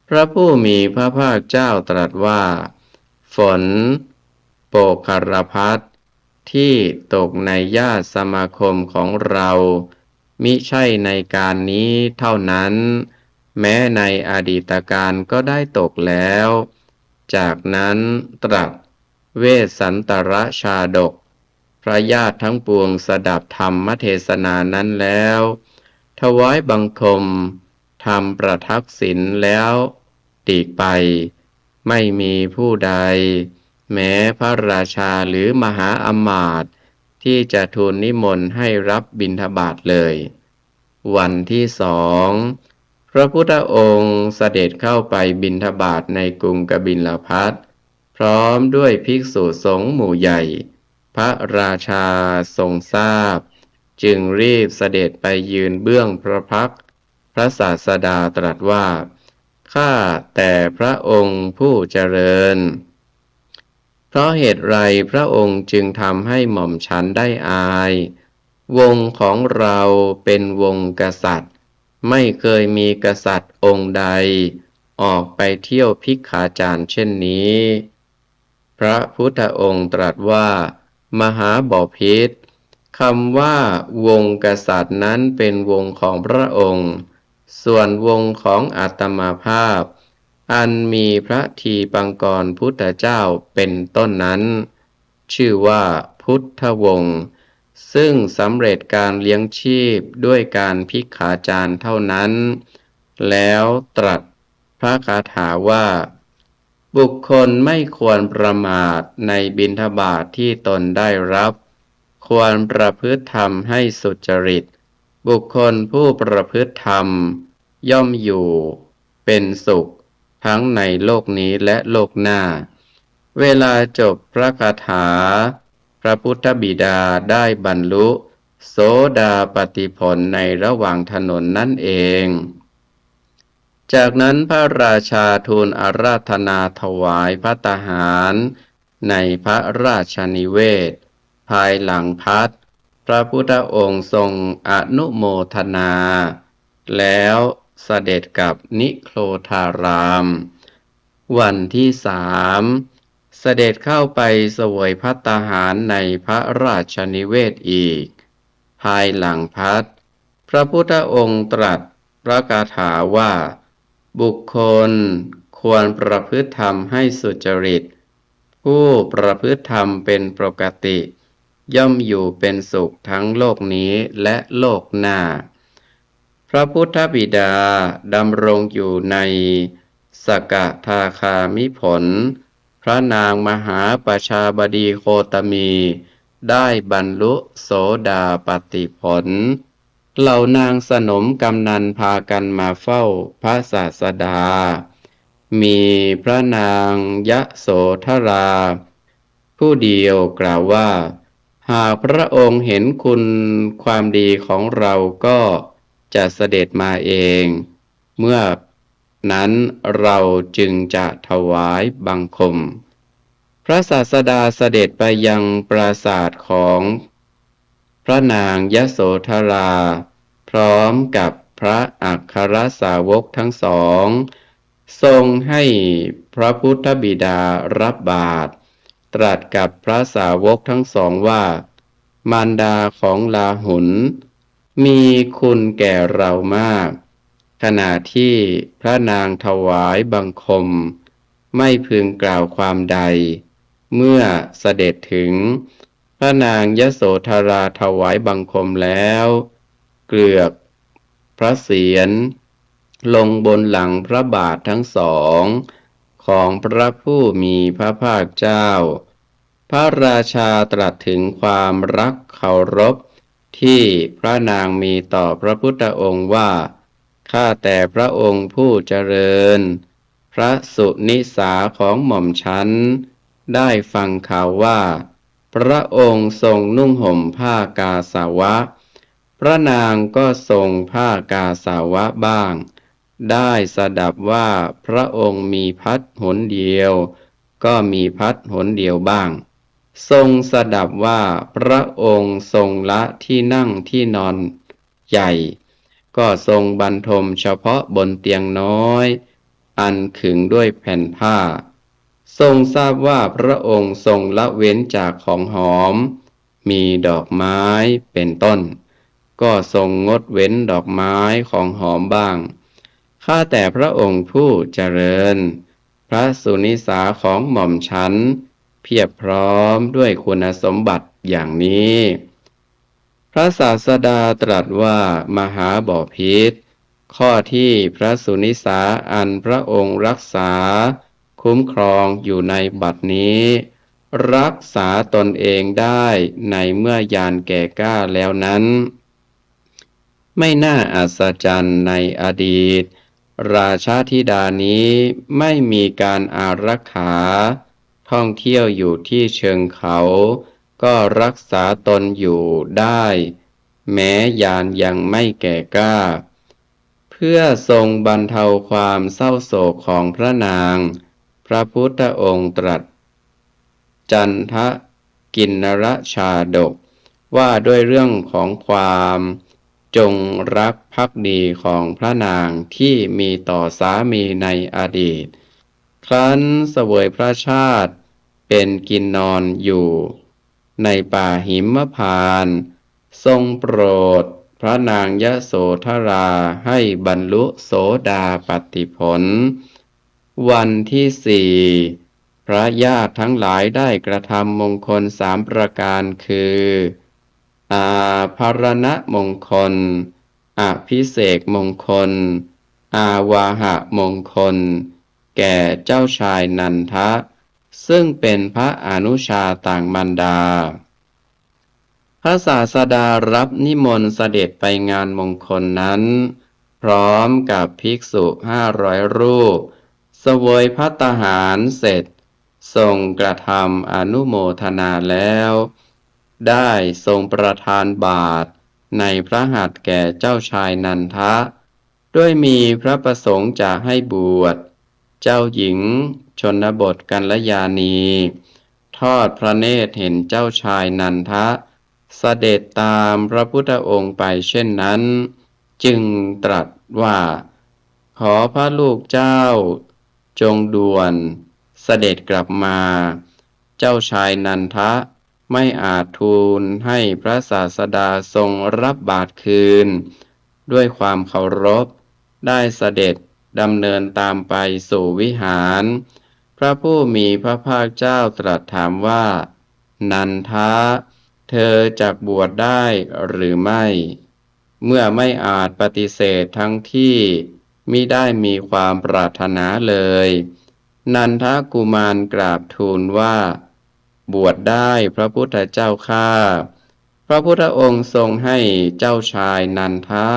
พระผู้มีพระภาคเจ้าตรัสว่าฝนโปกคารพัดที่ตกในญาติสมาคมของเรามิใช่ในการนี้เท่านั้นแม้ในอดีตการก็ได้ตกแล้วจากนั้นตรัสเวสสันตรชาดกพระญาติทั้งปวงสดับธรรมเทศนานั้นแล้วถวายบังคมทำประทักษิณแล้วตีกไปไม่มีผู้ใดแม้พระราชาหรือมหาอมาตย์ที่จะทูลนิมนต์ให้รับบิณฑบาตเลยวันที่สองพระพุทธองค์เสด็จเข้าไปบิณฑบาตในกรุงกบิลพัสพร้อมด้วยภิกษุสงฆ์หมู่ใหญ่พระราชาทรงทราบจึงรีบเสด็จไปยืนเบื้องพระพักตร์พระศาสดาตรัสว่าข้าแต่พระองค์ผู้เจริญเพราะเหตุไรพระองค์จึงทำให้หม่อมฉันได้อายวงของเราเป็นวงกษัตริย์ไม่เคยมีกษัตริย์องค์ใดออกไปเที่ยวภิกขาจารเช่นนี้พระพุทธองค์ตรัสว่ามหาบพิตรคำว่าวงกษัตริย์นั้นเป็นวงของพระองค์ส่วนวงของอาตมาภาพอันมีพระทีปังกรพุทธเจ้าเป็นต้นนั้นชื่อว่าพุทธวงศ์ซึ่งสำเร็จการเลี้ยงชีพด้วยการภิกขาจารเท่านั้นแล้วตรัสพระคาถาว่าบุคคลไม่ควรประมาทในบิณฑบาตที่ตนได้รับควรประพฤติธรรมให้สุจริตบุคคลผู้ประพฤติธรรมย่อมอยู่เป็นสุขทั้งในโลกนี้และโลกหน้าเวลาจบพระคาถาพระพุทธบิดาได้บรรลุโสดาปัตติผลในระหว่างถนนนั่นเองจากนั้นพระราชาทูลอาราธนาถวายภัตตาหารในพระราชนิเวศภายหลังภัตตาพระพุทธองค์ทรงอนุโมทนาแล้วเสด็จกับนิโครธารามวันที่สามเสด็จเข้าไปเสวยภัตตาหารในพระราชนิเวศอีกภายหลังภัตตาพระพุทธองค์ตรัสพระคาถาว่าบุคคลควรประพฤติธรรมให้สุจริตผู้ประพฤติธรรมเป็นปกติย่อมอยู่เป็นสุขทั้งโลกนี้และโลกหน้าพระพุทธบิดาดำรงอยู่ในสกทาคามิผลพระนางมหาประชาบดีโคตมีได้บรรลุโสดาปัตติผลเหล่านางสนมกำนันพากันมาเฝ้าพระศาสดามีพระนางยโสธราผู้เดียวกล่าวว่าหากพระองค์เห็นคุณความดีของเราก็จะเสด็จมาเองเมื่อนั้นเราจึงจะถวายบังคมพระศาสดาเสด็จไปยังปราสาทของพระนางยโสธราพร้อมกับพระอัครสาวกทั้งสองทรงให้พระพุทธบิดารับบาตรตรัสกับพระสาวกทั้งสองว่ามารดาของลาหุนมีคุณแก่เรามากขณะที่พระนางถวายบังคมไม่พึงกล่าวความใดเมื่อเสด็จถึงพระนางยโสธราถวายบังคมแล้วเกลือกพระเศียรลงบนหลังพระบาททั้งสองของพระผู้มีพระภาคเจ้าพระราชาตรัสถึงความรักเคารพ ที่พระนางมีต่อพระพุทธองค์ว่าข้าแต่พระองค์ผู้เจริญพระสุนิสาของหม่อมฉันได้ฟังข่าวว่าพระองค์ทรงนุ่งห่มผ้ากาสาวะพระนางก็ทรงผ้ากาสาวะบ้างได้สดับว่าพระองค์มีพัดหนเดียวก็มีพัดหนเดียวบ้างทรงสดับว่าพระองค์ทรงละที่นั่งที่นอนใหญ่ก็ทรงบรรทมเฉพาะบนเตียงน้อยอันขึงด้วยแผ่นผ้าทรงทราบว่าพระองค์ทรงละเว้นจากของหอมมีดอกไม้เป็นต้นก็ทรงงดเว้นดอกไม้ของหอมบ้างข้าแต่พระองค์ผู้เจริญพระสุนิสาของหม่อมฉันเพียบพร้อมด้วยคุณสมบัติอย่างนี้พระศาสดาตรัสว่ามหาบพิตรข้อที่พระสุนิสาอันพระองค์รักษาคุ้มครองอยู่ในบัดนี้รักษาตนเองได้ในเมื่อยานแก่กล้าแล้วนั้นไม่น่าอัศจรรย์ในอดีตราชธิดานี้ไม่มีการอารักขาท่องเที่ยวอยู่ที่เชิงเขาก็รักษาตนอยู่ได้แม้ยานยังไม่แก่กล้าเพื่อทรงบรรเทาความเศร้าโศกของพระนางพระพุทธองค์ตรัสจันทกินนรชาดกว่าด้วยเรื่องของความจงรักภักดีของพระนางที่มีต่อสามีในอดีตครั้นเสวยพระชาติเป็นกินนอนอยู่ในป่าหิมพานต์ทรงโปรดพระนางยโสธราให้บรรลุโสดาปัตติผลวันที่สี่พระญาติทั้งหลายได้กระทำมงคล3ประการคืออาภรณมงคลอภิเษกมงคลอาวาหะมงคลแก่เจ้าชายนันทะซึ่งเป็นพระอนุชาต่างมารดาพระศาสดารับนิมนต์เสด็จไปงานมงคลนั้นพร้อมกับภิกษุ500 รูปเสวยภัตตาหารเสร็จทรงกระทำอนุโมทนาแล้วได้ทรงประทานบาตรในพระหัตถ์แก่เจ้าชายนันทะด้วยมีพระประสงค์จะให้บวชเจ้าหญิงชนบทกัลยาณีทอดพระเนตรเห็นเจ้าชายนันทะเสด็จตามพระพุทธองค์ไปเช่นนั้นจึงตรัสว่าขอพระลูกเจ้าจงด่วนเสด็จกลับมาเจ้าชายนันทะไม่อาจทูลให้พระศาสดาทรงรับบาตรคืนด้วยความเคารพได้เสด็จดำเนินตามไปสู่วิหารพระผู้มีพระภาคเจ้าตรัสถามว่านันทะเธอจักบวชได้หรือไม่เมื่อไม่อาจปฏิเสธทั้งที่มิได้มีความปรารถนาเลยนันทกุมารกราบทูลว่าบวชได้พระพุทธเจ้าข้าพระพุทธองค์ทรงให้เจ้าชายนันทะ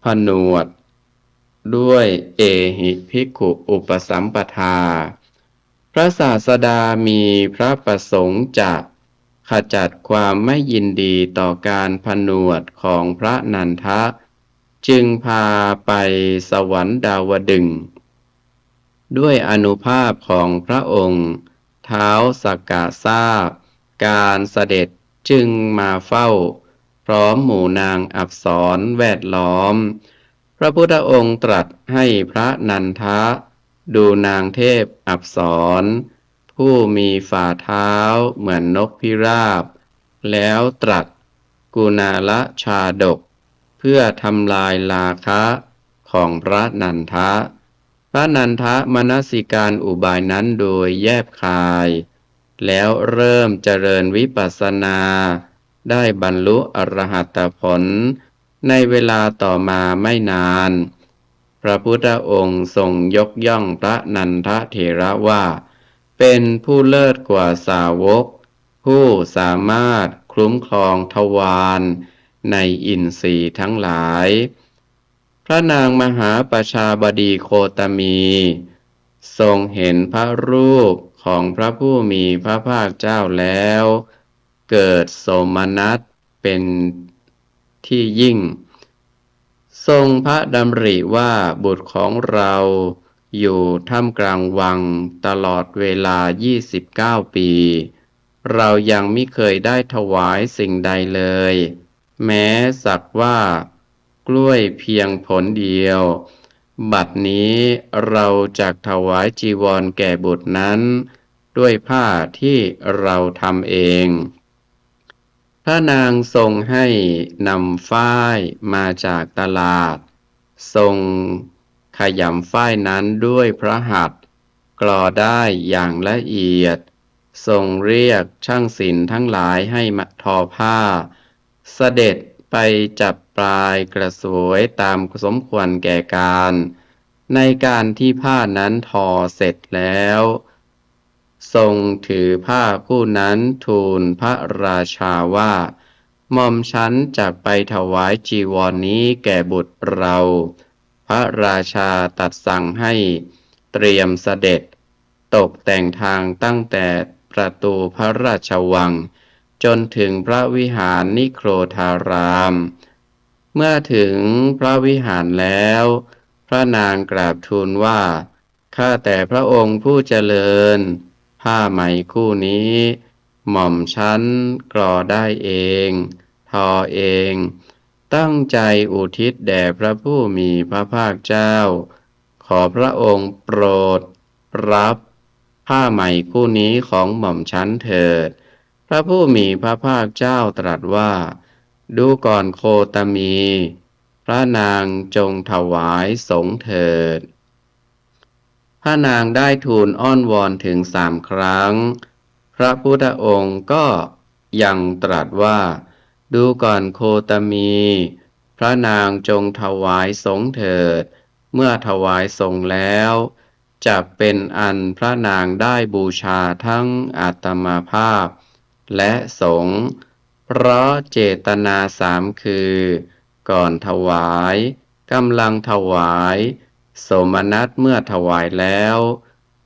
ผนวดด้วยเอหิภิกขุอุปสัมปทาพระศาสดามีพระประสงค์จะขจัดความไม่ยินดีต่อการผนวดของพระนันทะจึงพาไปสวรรค์ดาวดึงส์ด้วยอานุภาพของพระองค์ท้าวสักกะทราบการเสด็จจึงมาเฝ้าพร้อมหมู่นางอัปสรแวดล้อมพระพุทธองค์ตรัสให้พระนันทะดูนางเทพอัปสรผู้มีฝ่าเท้าเหมือนนกพิราบแล้วตรัสกุณาลชาดกเพื่อทำลายราคะของพระนันทะพระนันทะมนสิการอุบายนั้นโดยแยบคายแล้วเริ่มเจริญวิปัสสนาได้บรรลุอรหัตผลในเวลาต่อมาไม่นานพระพุทธองค์ทรงยกย่องพระนันทเถระว่าเป็นผู้เลิศกว่าสาวกผู้สามารถคุ้มครองทวาร ในอินทรีย์ทั้งหลายพระนางมหาประชาบดีโคตมีทรงเห็นพระรูปของพระผู้มีพระภาคเจ้าแล้วเกิดโสมนัสเป็นที่ยิ่งทรงพระดำริว่าบุตรของเราอยู่ท่ามกลางวังตลอดเวลา29 ปีเรายังไม่เคยได้ถวายสิ่งใดเลยแม้สักว่ากล้วยเพียงผลเดียวบัดนี้เราจักถวายจีวรแก่บุตรนั้นด้วยผ้าที่เราทำเองพระนางทรงให้นำฝ้ายมาจากตลาดทรงขยำฝ้ายนั้นด้วยพระหัตถ์กลอได้อย่างละเอียดทรงเรียกช่างศิลป์ทั้งหลายให้มาทอผ้าเสด็จไปจับปลายกระสวยตามสมควรแก่การในการที่ผ้านั้นทอเสร็จแล้วทรงถือผ้าคู่นั้นทูลพระราชาว่าหม่อมฉันจักไปถวายจีวรนี้แก่บุตรเราพระราชาตรัสสั่งให้เตรียมเสด็จตกแต่งทางตั้งแต่ประตูพระราชวังจนถึงพระวิหารนิโครธารามเมื่อถึงพระวิหารแล้วพระนางกราบทูลว่าข้าแต่พระองค์ผู้เจริญผ้าไหมคู่นี้หม่อมฉันกลอได้เองทอเองตั้งใจอุทิศแด่พระผู้มีพระภาคเจ้าขอพระองค์โปรดรับผ้าไหมคู่นี้ของหม่อมฉันเถิดพระผู้มีพระภาคเจ้าตรัสว่าดูก่อนโคตมีพระนางจงถวายสงฆ์เถิดพระนางได้ทูลอ้อนวอนถึง3 ครั้งพระพุทธองค์ก็ยังตรัสว่าดูก่อนโคตมีพระนางจงถวายสงฆ์เถิดเมื่อถวายสงฆ์แล้วจะเป็นอันพระนางได้บูชาทั้งอาตมาภาพและสงฆ์เพราะเจตนา3คือก่อนถวายกำลังถวายโสมนัสเมื่อถวายแล้ว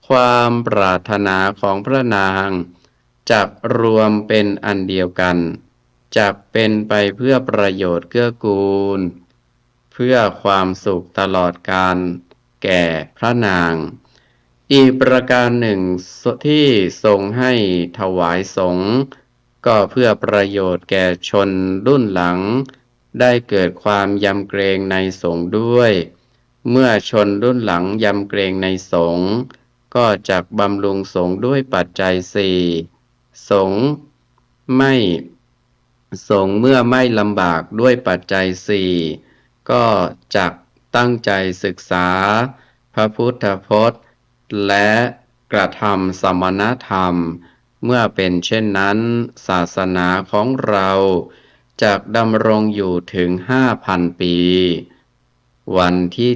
ความปรารถนาของพระนางจักรวมเป็นอันเดียวกันจักเป็นไปเพื่อประโยชน์เกื้อกูลเพื่อความสุขตลอดกาลแก่พระนางอีกประการหนึ่งที่ทรงให้ถวายสงฆ์ก็เพื่อประโยชน์แก่ชนรุ่นหลังได้เกิดความยำเกรงในสงฆ์ด้วยเมื่อชนรุ่นหลังยำเกรงในสงฆ์ก็จักบำรุงสงฆ์ด้วยปัจจัย4สงฆ์เมื่อไม่ลำบากด้วยปัจจัย4ก็จักตั้งใจศึกษาพระพุทธพจน์และกระทำสมณธรรมเมื่อเป็นเช่นนั้นศาสนาของเราจักดำรงอยู่ถึง5,000 ปีวันที่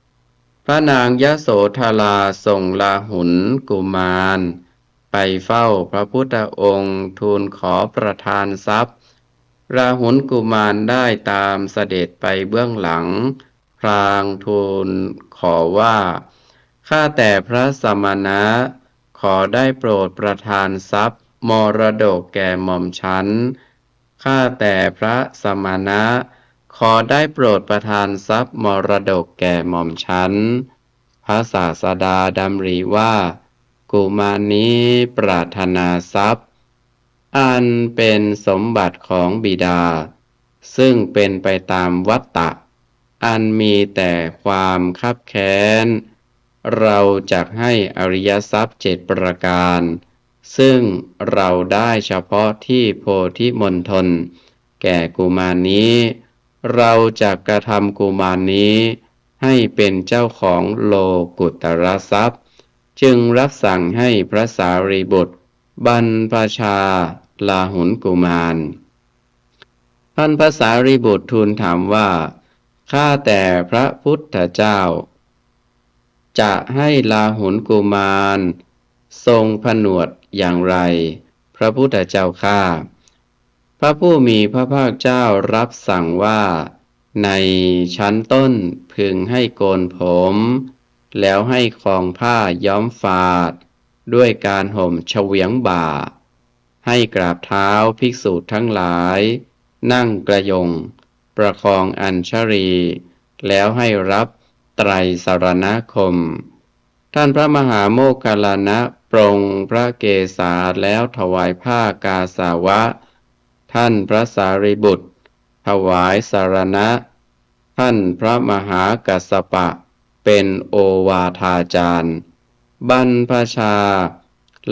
7พระนางยโสธราส่งลาหุลกุมารไปเฝ้าพระพุทธองค์ทูลขอประทานทรัพย์ราหุลกุมารได้ตามเสด็จไปเบื้องหลังพลางทูลขอว่าข้าแต่พระสมณะขอได้โปรดประทานทรัพย์มรดกแก่หม่อมฉันข้าแต่พระสมณะขอได้โปรดประทานทรัพย์มรดกแก่หม่อมฉันพระศาสดาดำริว่ากุมารนี้ปรารถนาทรัพย์อันเป็นสมบัติของบิดาซึ่งเป็นไปตามวัตตะอันมีแต่ความคับแค้นเราจักให้อริยทรัพย์7 ประการซึ่งเราได้เฉพาะที่โพธิมณฑลแก่กุมารนี้เราจักกระทำกุมารนี้ให้เป็นเจ้าของโลกุตรทรัพย์จึงรับสั่งให้พระสารีบุตรบรรพชาลาหุลกุมารท่านพระสารีบุตรทูลถามว่าข้าแต่พระพุทธเจ้าจะให้ลาหุลกุมารทรงผนวดอย่างไรพระพุทธเจ้าข้า พระผู้มีพระภาคเจ้ารับสั่งว่าในชั้นต้นพึงให้โกนผมแล้วให้คลองผ้าย้อมฝาดด้วยการห่มเฉวียงบ่าให้กราบเท้าภิกษุทั้งหลายนั่งกระยงประคองอัญชลีแล้วให้รับไตรสรณคมท่านพระมหาโมคคัลลานะปรงพระเกศาแล้วถวายผ้ากาสาวะท่านพระสารีบุตรถวายสารณะท่านพระมหากัสสปะเป็นโอวาทาจารย์บรรพชา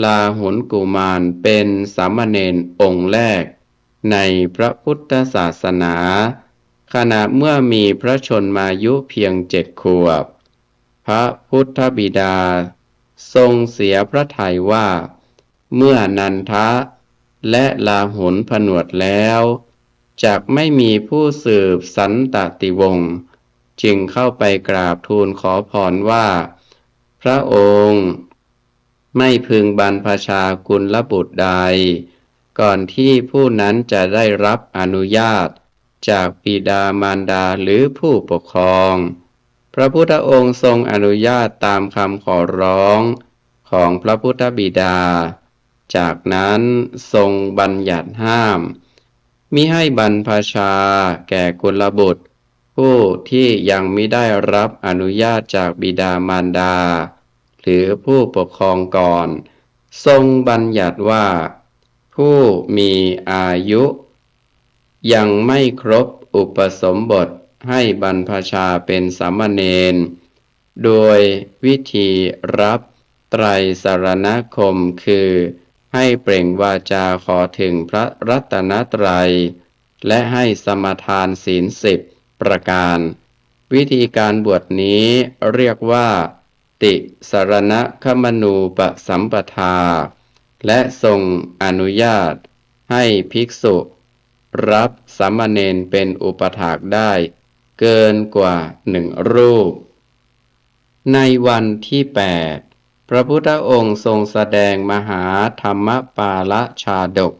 ลาหุนกุมารเป็นสามเณรองค์แรกในพระพุทธศาสนาขณะเมื่อมีพระชนมายุเพียง7 ขวบพระพุทธบิดาทรงเสียพระทัยว่าเมื่อนันทะและลาหุนผนวดแล้วจักไม่มีผู้สืบสันตติวงศ์จึงเข้าไปกราบทูลขอพรว่าพระองค์ไม่พึงบรรพชากุลบุตรใดก่อนที่ผู้นั้นจะได้รับอนุญาตจากบิดามารดาหรือผู้ปกครองพระพุทธองค์ทรงอนุญาตตามคำขอร้องของพระพุทธบิดาจากนั้นทรงบัญญัติห้ามมิให้บรรพชาแก่กุลบุตรผู้ที่ยังมิได้รับอนุญาตจากบิดามารดาหรือผู้ปกครองก่อนทรงบัญญัติว่าผู้มีอายุยังไม่ครบอุปสมบทให้บรรพชาเป็นสามเณรโดยวิธีรับไตรสรณคมคือให้เปล่งวาจาขอถึงพระรัตนตรัยและให้สมทานศีล10 ประการวิธีการบวชนี้เรียกว่าติสรณคมนูปสัมปทาและทรงอนุญาตให้ภิกษุรับสามเณรเป็นอุปถากได้เกินกว่า1 รูปในวันที่8พระพุทธองค์ทรงแสดงมหาธรรมปาละชาดก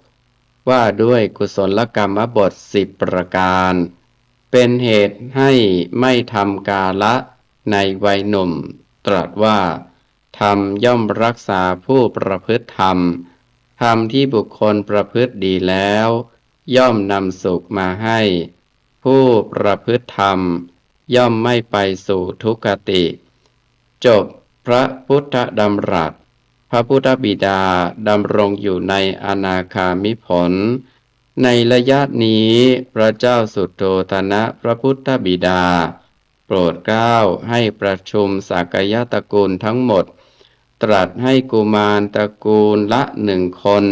ว่าด้วยกุศลกรรมบท10 ประการเป็นเหตุให้ไม่ทำกาละในวัยหนุ่มตรัสว่าธรรมย่อมรักษาผู้ประพฤติธรรมธรรมที่บุคคลประพฤติดีแล้วย่อมนำสุขมาให้ผู้ประพฤติธรรมย่อมไม่ไปสู่ทุกขติจบพระพุทธดำรัสพระพุทธบิดาดำรงอยู่ในอนาคามิผลในระยะนี้พระเจ้าสุโธทนะพระพุทธบิดาโปรดเกล้าให้ประชุมสากยตระกูลทั้งหมดตรัสให้กุมารตระกูลละ1 คน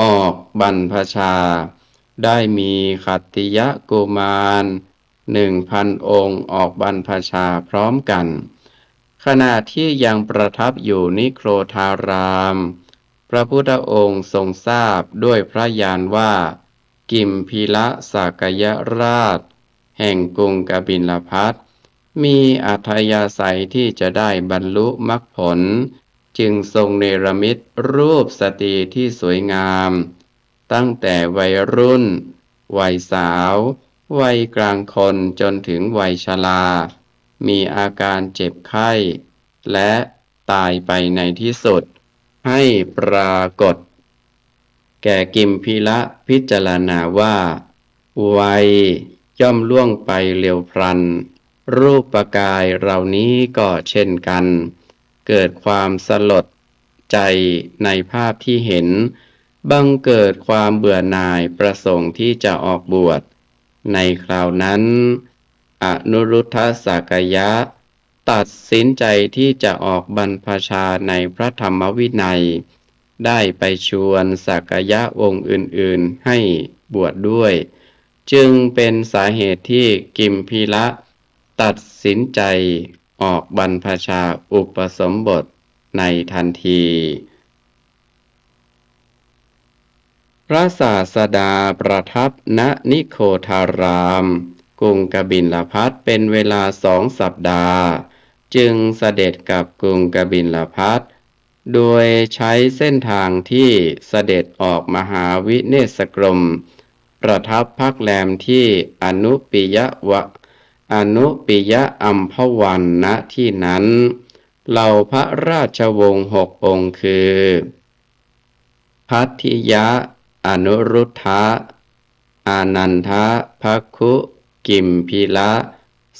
ออกบรรพชาได้มีขัตติยกุมาร 1,000 องค์ออกบรรพชาพร้อมกันขณะที่ยังประทับอยู่นิโครธารามพระพุทธองค์ทรงทราบด้วยพระญาณว่ากิมพีละสากยราชแห่งกรุงกบิลพัสมีอัธยาศัยที่จะได้บรรลุมรรคผลจึงทรงเนรมิตรูปสตรีที่สวยงามตั้งแต่วัยรุ่นวัยสาววัยกลางคนจนถึงวัยชรามีอาการเจ็บไข้และตายไปในที่สุดให้ปรากฏแก่กิมพีละพิจารณาว่าวัยย่อมล่วงไปเร็วพลันรูปกายเหล่านี้ก็เช่นกันเกิดความสลดใจในภาพที่เห็นบังเกิดความเบื่อหน่ายประสงค์ที่จะออกบวชในคราวนั้นอนุรุทธสากยะตัดสินใจที่จะออกบรรพชาในพระธรรมวินัยได้ไปชวนสากยะองค์อื่นๆให้บวชด้วยจึงเป็นสาเหตุที่กิมพีละตัดสินใจออกบรรพชาอุปสมบทในทันทีพระศาสดาประทับณนิโคธารามกรุงกบิลพัสเป็นเวลา2 สัปดาห์จึงเสด็จกลับกรุงกบิลพัส โดยใช้เส้นทางที่เสด็จออกมหาวิเนศกรมประทับพักแรมที่อนุปิยอัมพวันณที่นั้นเหล่าพระราชวงศ์6 องค์คือพัทธิยะอนุรุทธะอานันทะภักคุกิมพีละ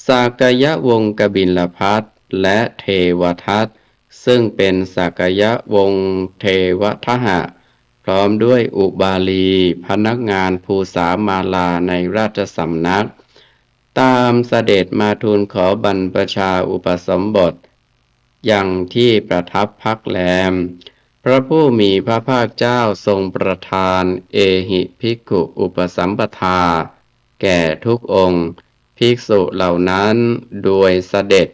สากยวงศ์กบิลพัสและเทวทัตซึ่งเป็นสากยวงศ์เทวทหะพร้อมด้วยอุบาลีพนักงานภูษามาลาในราชสำนักตามเสด็จมาทูลขอบรรพชาอุปสมบทยังที่ประทับพักแรมพระผู้มีพระภาคเจ้าทรงประทานเอหิภิกขุอุปสัมปทาแก่ทุกองค์ภิกษุเหล่านั้นโดยเสด็จ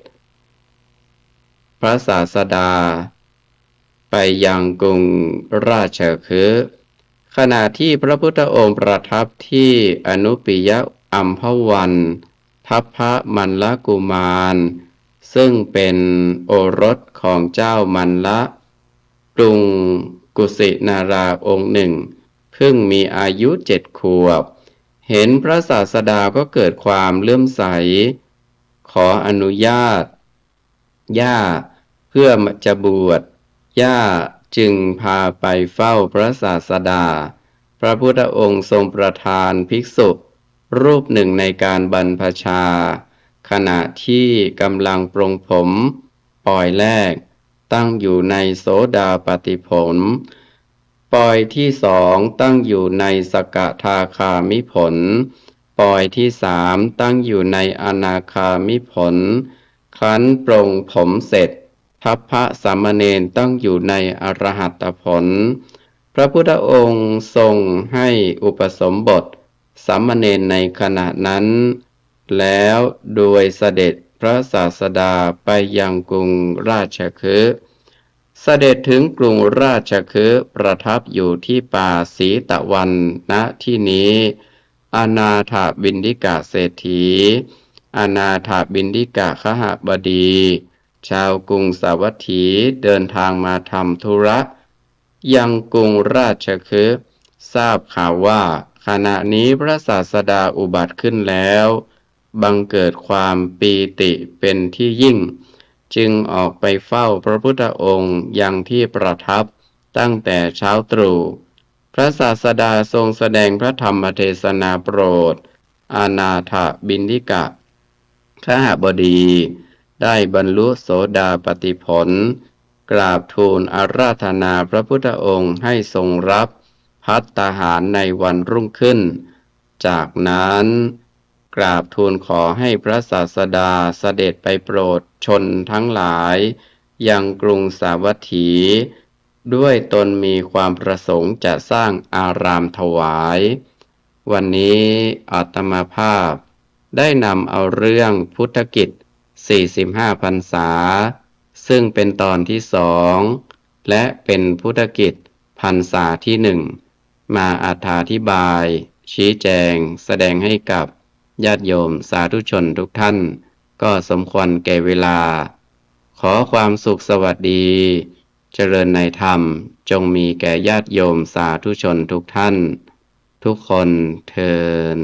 พระศาสดาไปยังกรุงราชคฤห์ขณะที่พระพุทธองค์ประทับที่อนุปิยอัมพวันทัพพระมัลลกุมารซึ่งเป็นโอรสของเจ้ามัลละกรุงกุสินาราองค์หนึ่งเพิ่งมีอายุ7 ขวบเห็นพระศาสดาก็เกิดความเลื่อมใสขออนุญาตย่าเพื่อจะบวชย่าจึงพาไปเฝ้าพระศาสดาพระพุทธองค์ทรงประทานภิกษุรูปหนึ่งในการบรรพชาขณะที่กำลังปรงผมปลอยแรกตั้งอยู่ในโสดาปัตติผลปลอยที่2ตั้งอยู่ในสกทาคามิผลปลอยที่3ตั้งอยู่ในอนาคามิผลครั้นปรงผมเสร็จทัพพระสามเณรตั้งอยู่ในอรหัตผลพระพุทธองค์ทรงให้อุปสมบทสามเณรในขณะนั้นแล้วโดยเสด็จพระศาสดาไปยังกรุงราชคฤห์เสด็จถึงกรุงราชคฤห์ประทับอยู่ที่ป่าสีตะวันณที่นี้อนาถบิณฑิกะเศรษฐีอนาถบิณฑิกะคหบดีชาวกรุงสาวัตถีเดินทางมาทำธุระยังกรุงราชคฤห์ทราบข่าวว่าขณะนี้พระศาสดาอุบัติขึ้นแล้วบังเกิดความปีติเป็นที่ยิ่งจึงออกไปเฝ้าพระพุทธองค์ยังที่ประทับตั้งแต่เช้าตรู่พระศาสดาทรงแสดงพระธรรมเทศนาโปรดอานาถบิณฑิกะคหบดีได้บรรลุโสดาปัตติผลกราบทูลอาราธนาพระพุทธองค์ให้ทรงรับภัตตาหารในวันรุ่งขึ้นจากนั้นกราบทูลขอให้พระศาสดาเสด็จไปโปรดชนทั้งหลายยังกรุงสาวัตถีด้วยตนมีความประสงค์จะสร้างอารามถวายวันนี้อาตมาภาพได้นำเอาเรื่องพุทธกิจ45 พรรษาซึ่งเป็นตอนที่2และเป็นพุทธกิจพรรษาที่1มาอธิบายชี้แจงแสดงให้กับญาติโยมสาธุชนทุกท่านก็สมควรแก่เวลาขอความสุขสวัสดีเจริญในธรรมจงมีแก่ญาติโยมสาธุชนทุกท่านทุกคนเทอญ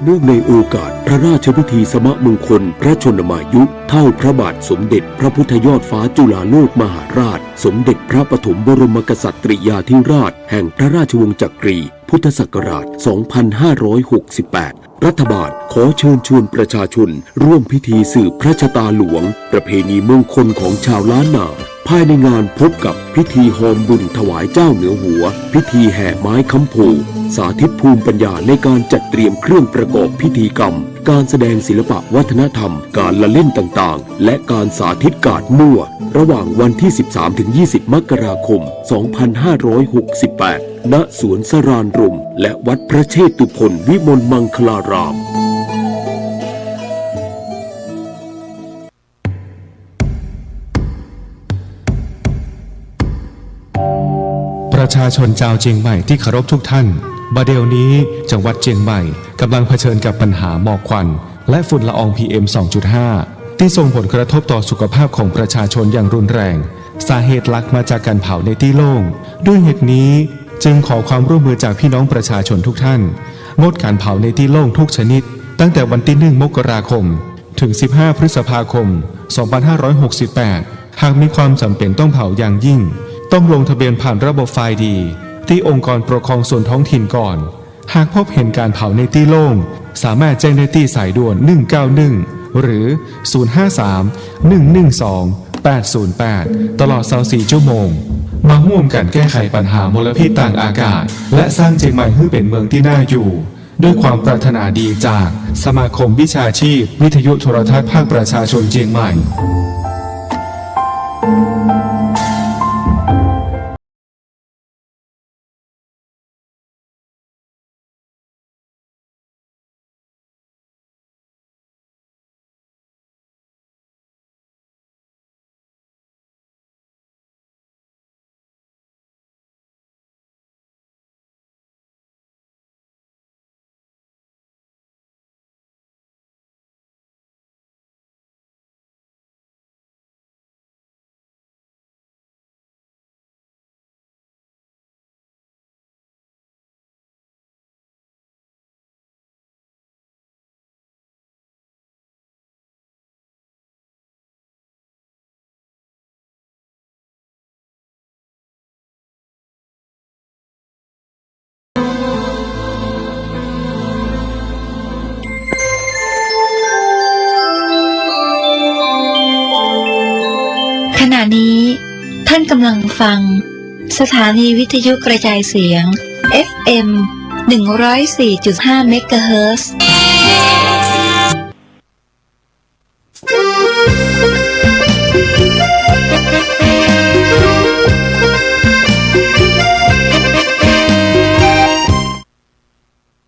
เนื่องในโอกาสพระราชพิธีสมมงคลพระชนมายุเท่าพระบาทสมเด็จพระพุทธยอดฟ้าจุฬาโลกมหาราชสมเด็จพระปฐมบรมกษัตริยาธิราชแห่งพระราชวงศ์จักรีพุทธศักราช 2568 รัฐบาลขอเชิญชวนประชาชนร่วมพิธีสืบพระชะตาหลวงประเพณีมงคลของชาวล้านนาภายในงานพบกับพิธีหอมบุญถวายเจ้าเหนือหัวพิธีแห่ไม้ค้ำโพสาธิตภูมิปัญญาในการจัดเตรียมเครื่องประกอบพิธีกรรมการแสดงศิลปะวัฒนธรรมการละเล่นต่างๆและการสาธิตการมั่วระหว่างวันที่ 13-20 มกราคม 2568 ณ สวนสรานรมและวัดพระเชตุพนวิมลมังคลารามประชาชนชาวเชียงใหม่ที่เคารพทุกท่านบัดเดี๋ยวนี้จังหวัดเชียงใหม่กำลังเผชิญกับปัญหาหมอกควันและฝุ่นละออง PM 2.5 ที่ส่งผลกระทบต่อสุขภาพของประชาชนอย่างรุนแรงสาเหตุหลักมาจากการเผาในที่โล่งด้วยเหตุนี้จึงขอความร่วมมือจากพี่น้องประชาชนทุกท่านงดการเผาในที่โล่งทุกชนิดตั้งแต่วันที่ 1 มกราคมถึง 15 พฤษภาคม 2568 หากมีความจำเป็นต้องเผาอย่างยิ่งต้องลงทะเบียนผ่านระบบไฟล์ดีที่องค์กรปกครองส่วนท้องถิ่นก่อนหากพบเห็นการเผาในที่โล่งสามารถแจ้งได้ที่สายด่วน 191 หรือ 053-112-808 ตลอด 24 ชั่วโมงมาร่วมกันแก้ไขปัญหามลพิษทางอากาศและสร้างเชียงใหม่ให้เป็นเมืองที่น่าอยู่ด้วยความปรารถนาดีจากสมาคมวิชาชีพวิทยุโทรทัศน์ภาคประชาชนเชียงใหม่ขณะนี้ท่านกำลังฟังสถานีวิทยุกระจายเสียง FM 104.5 เมกะเฮิรตซ์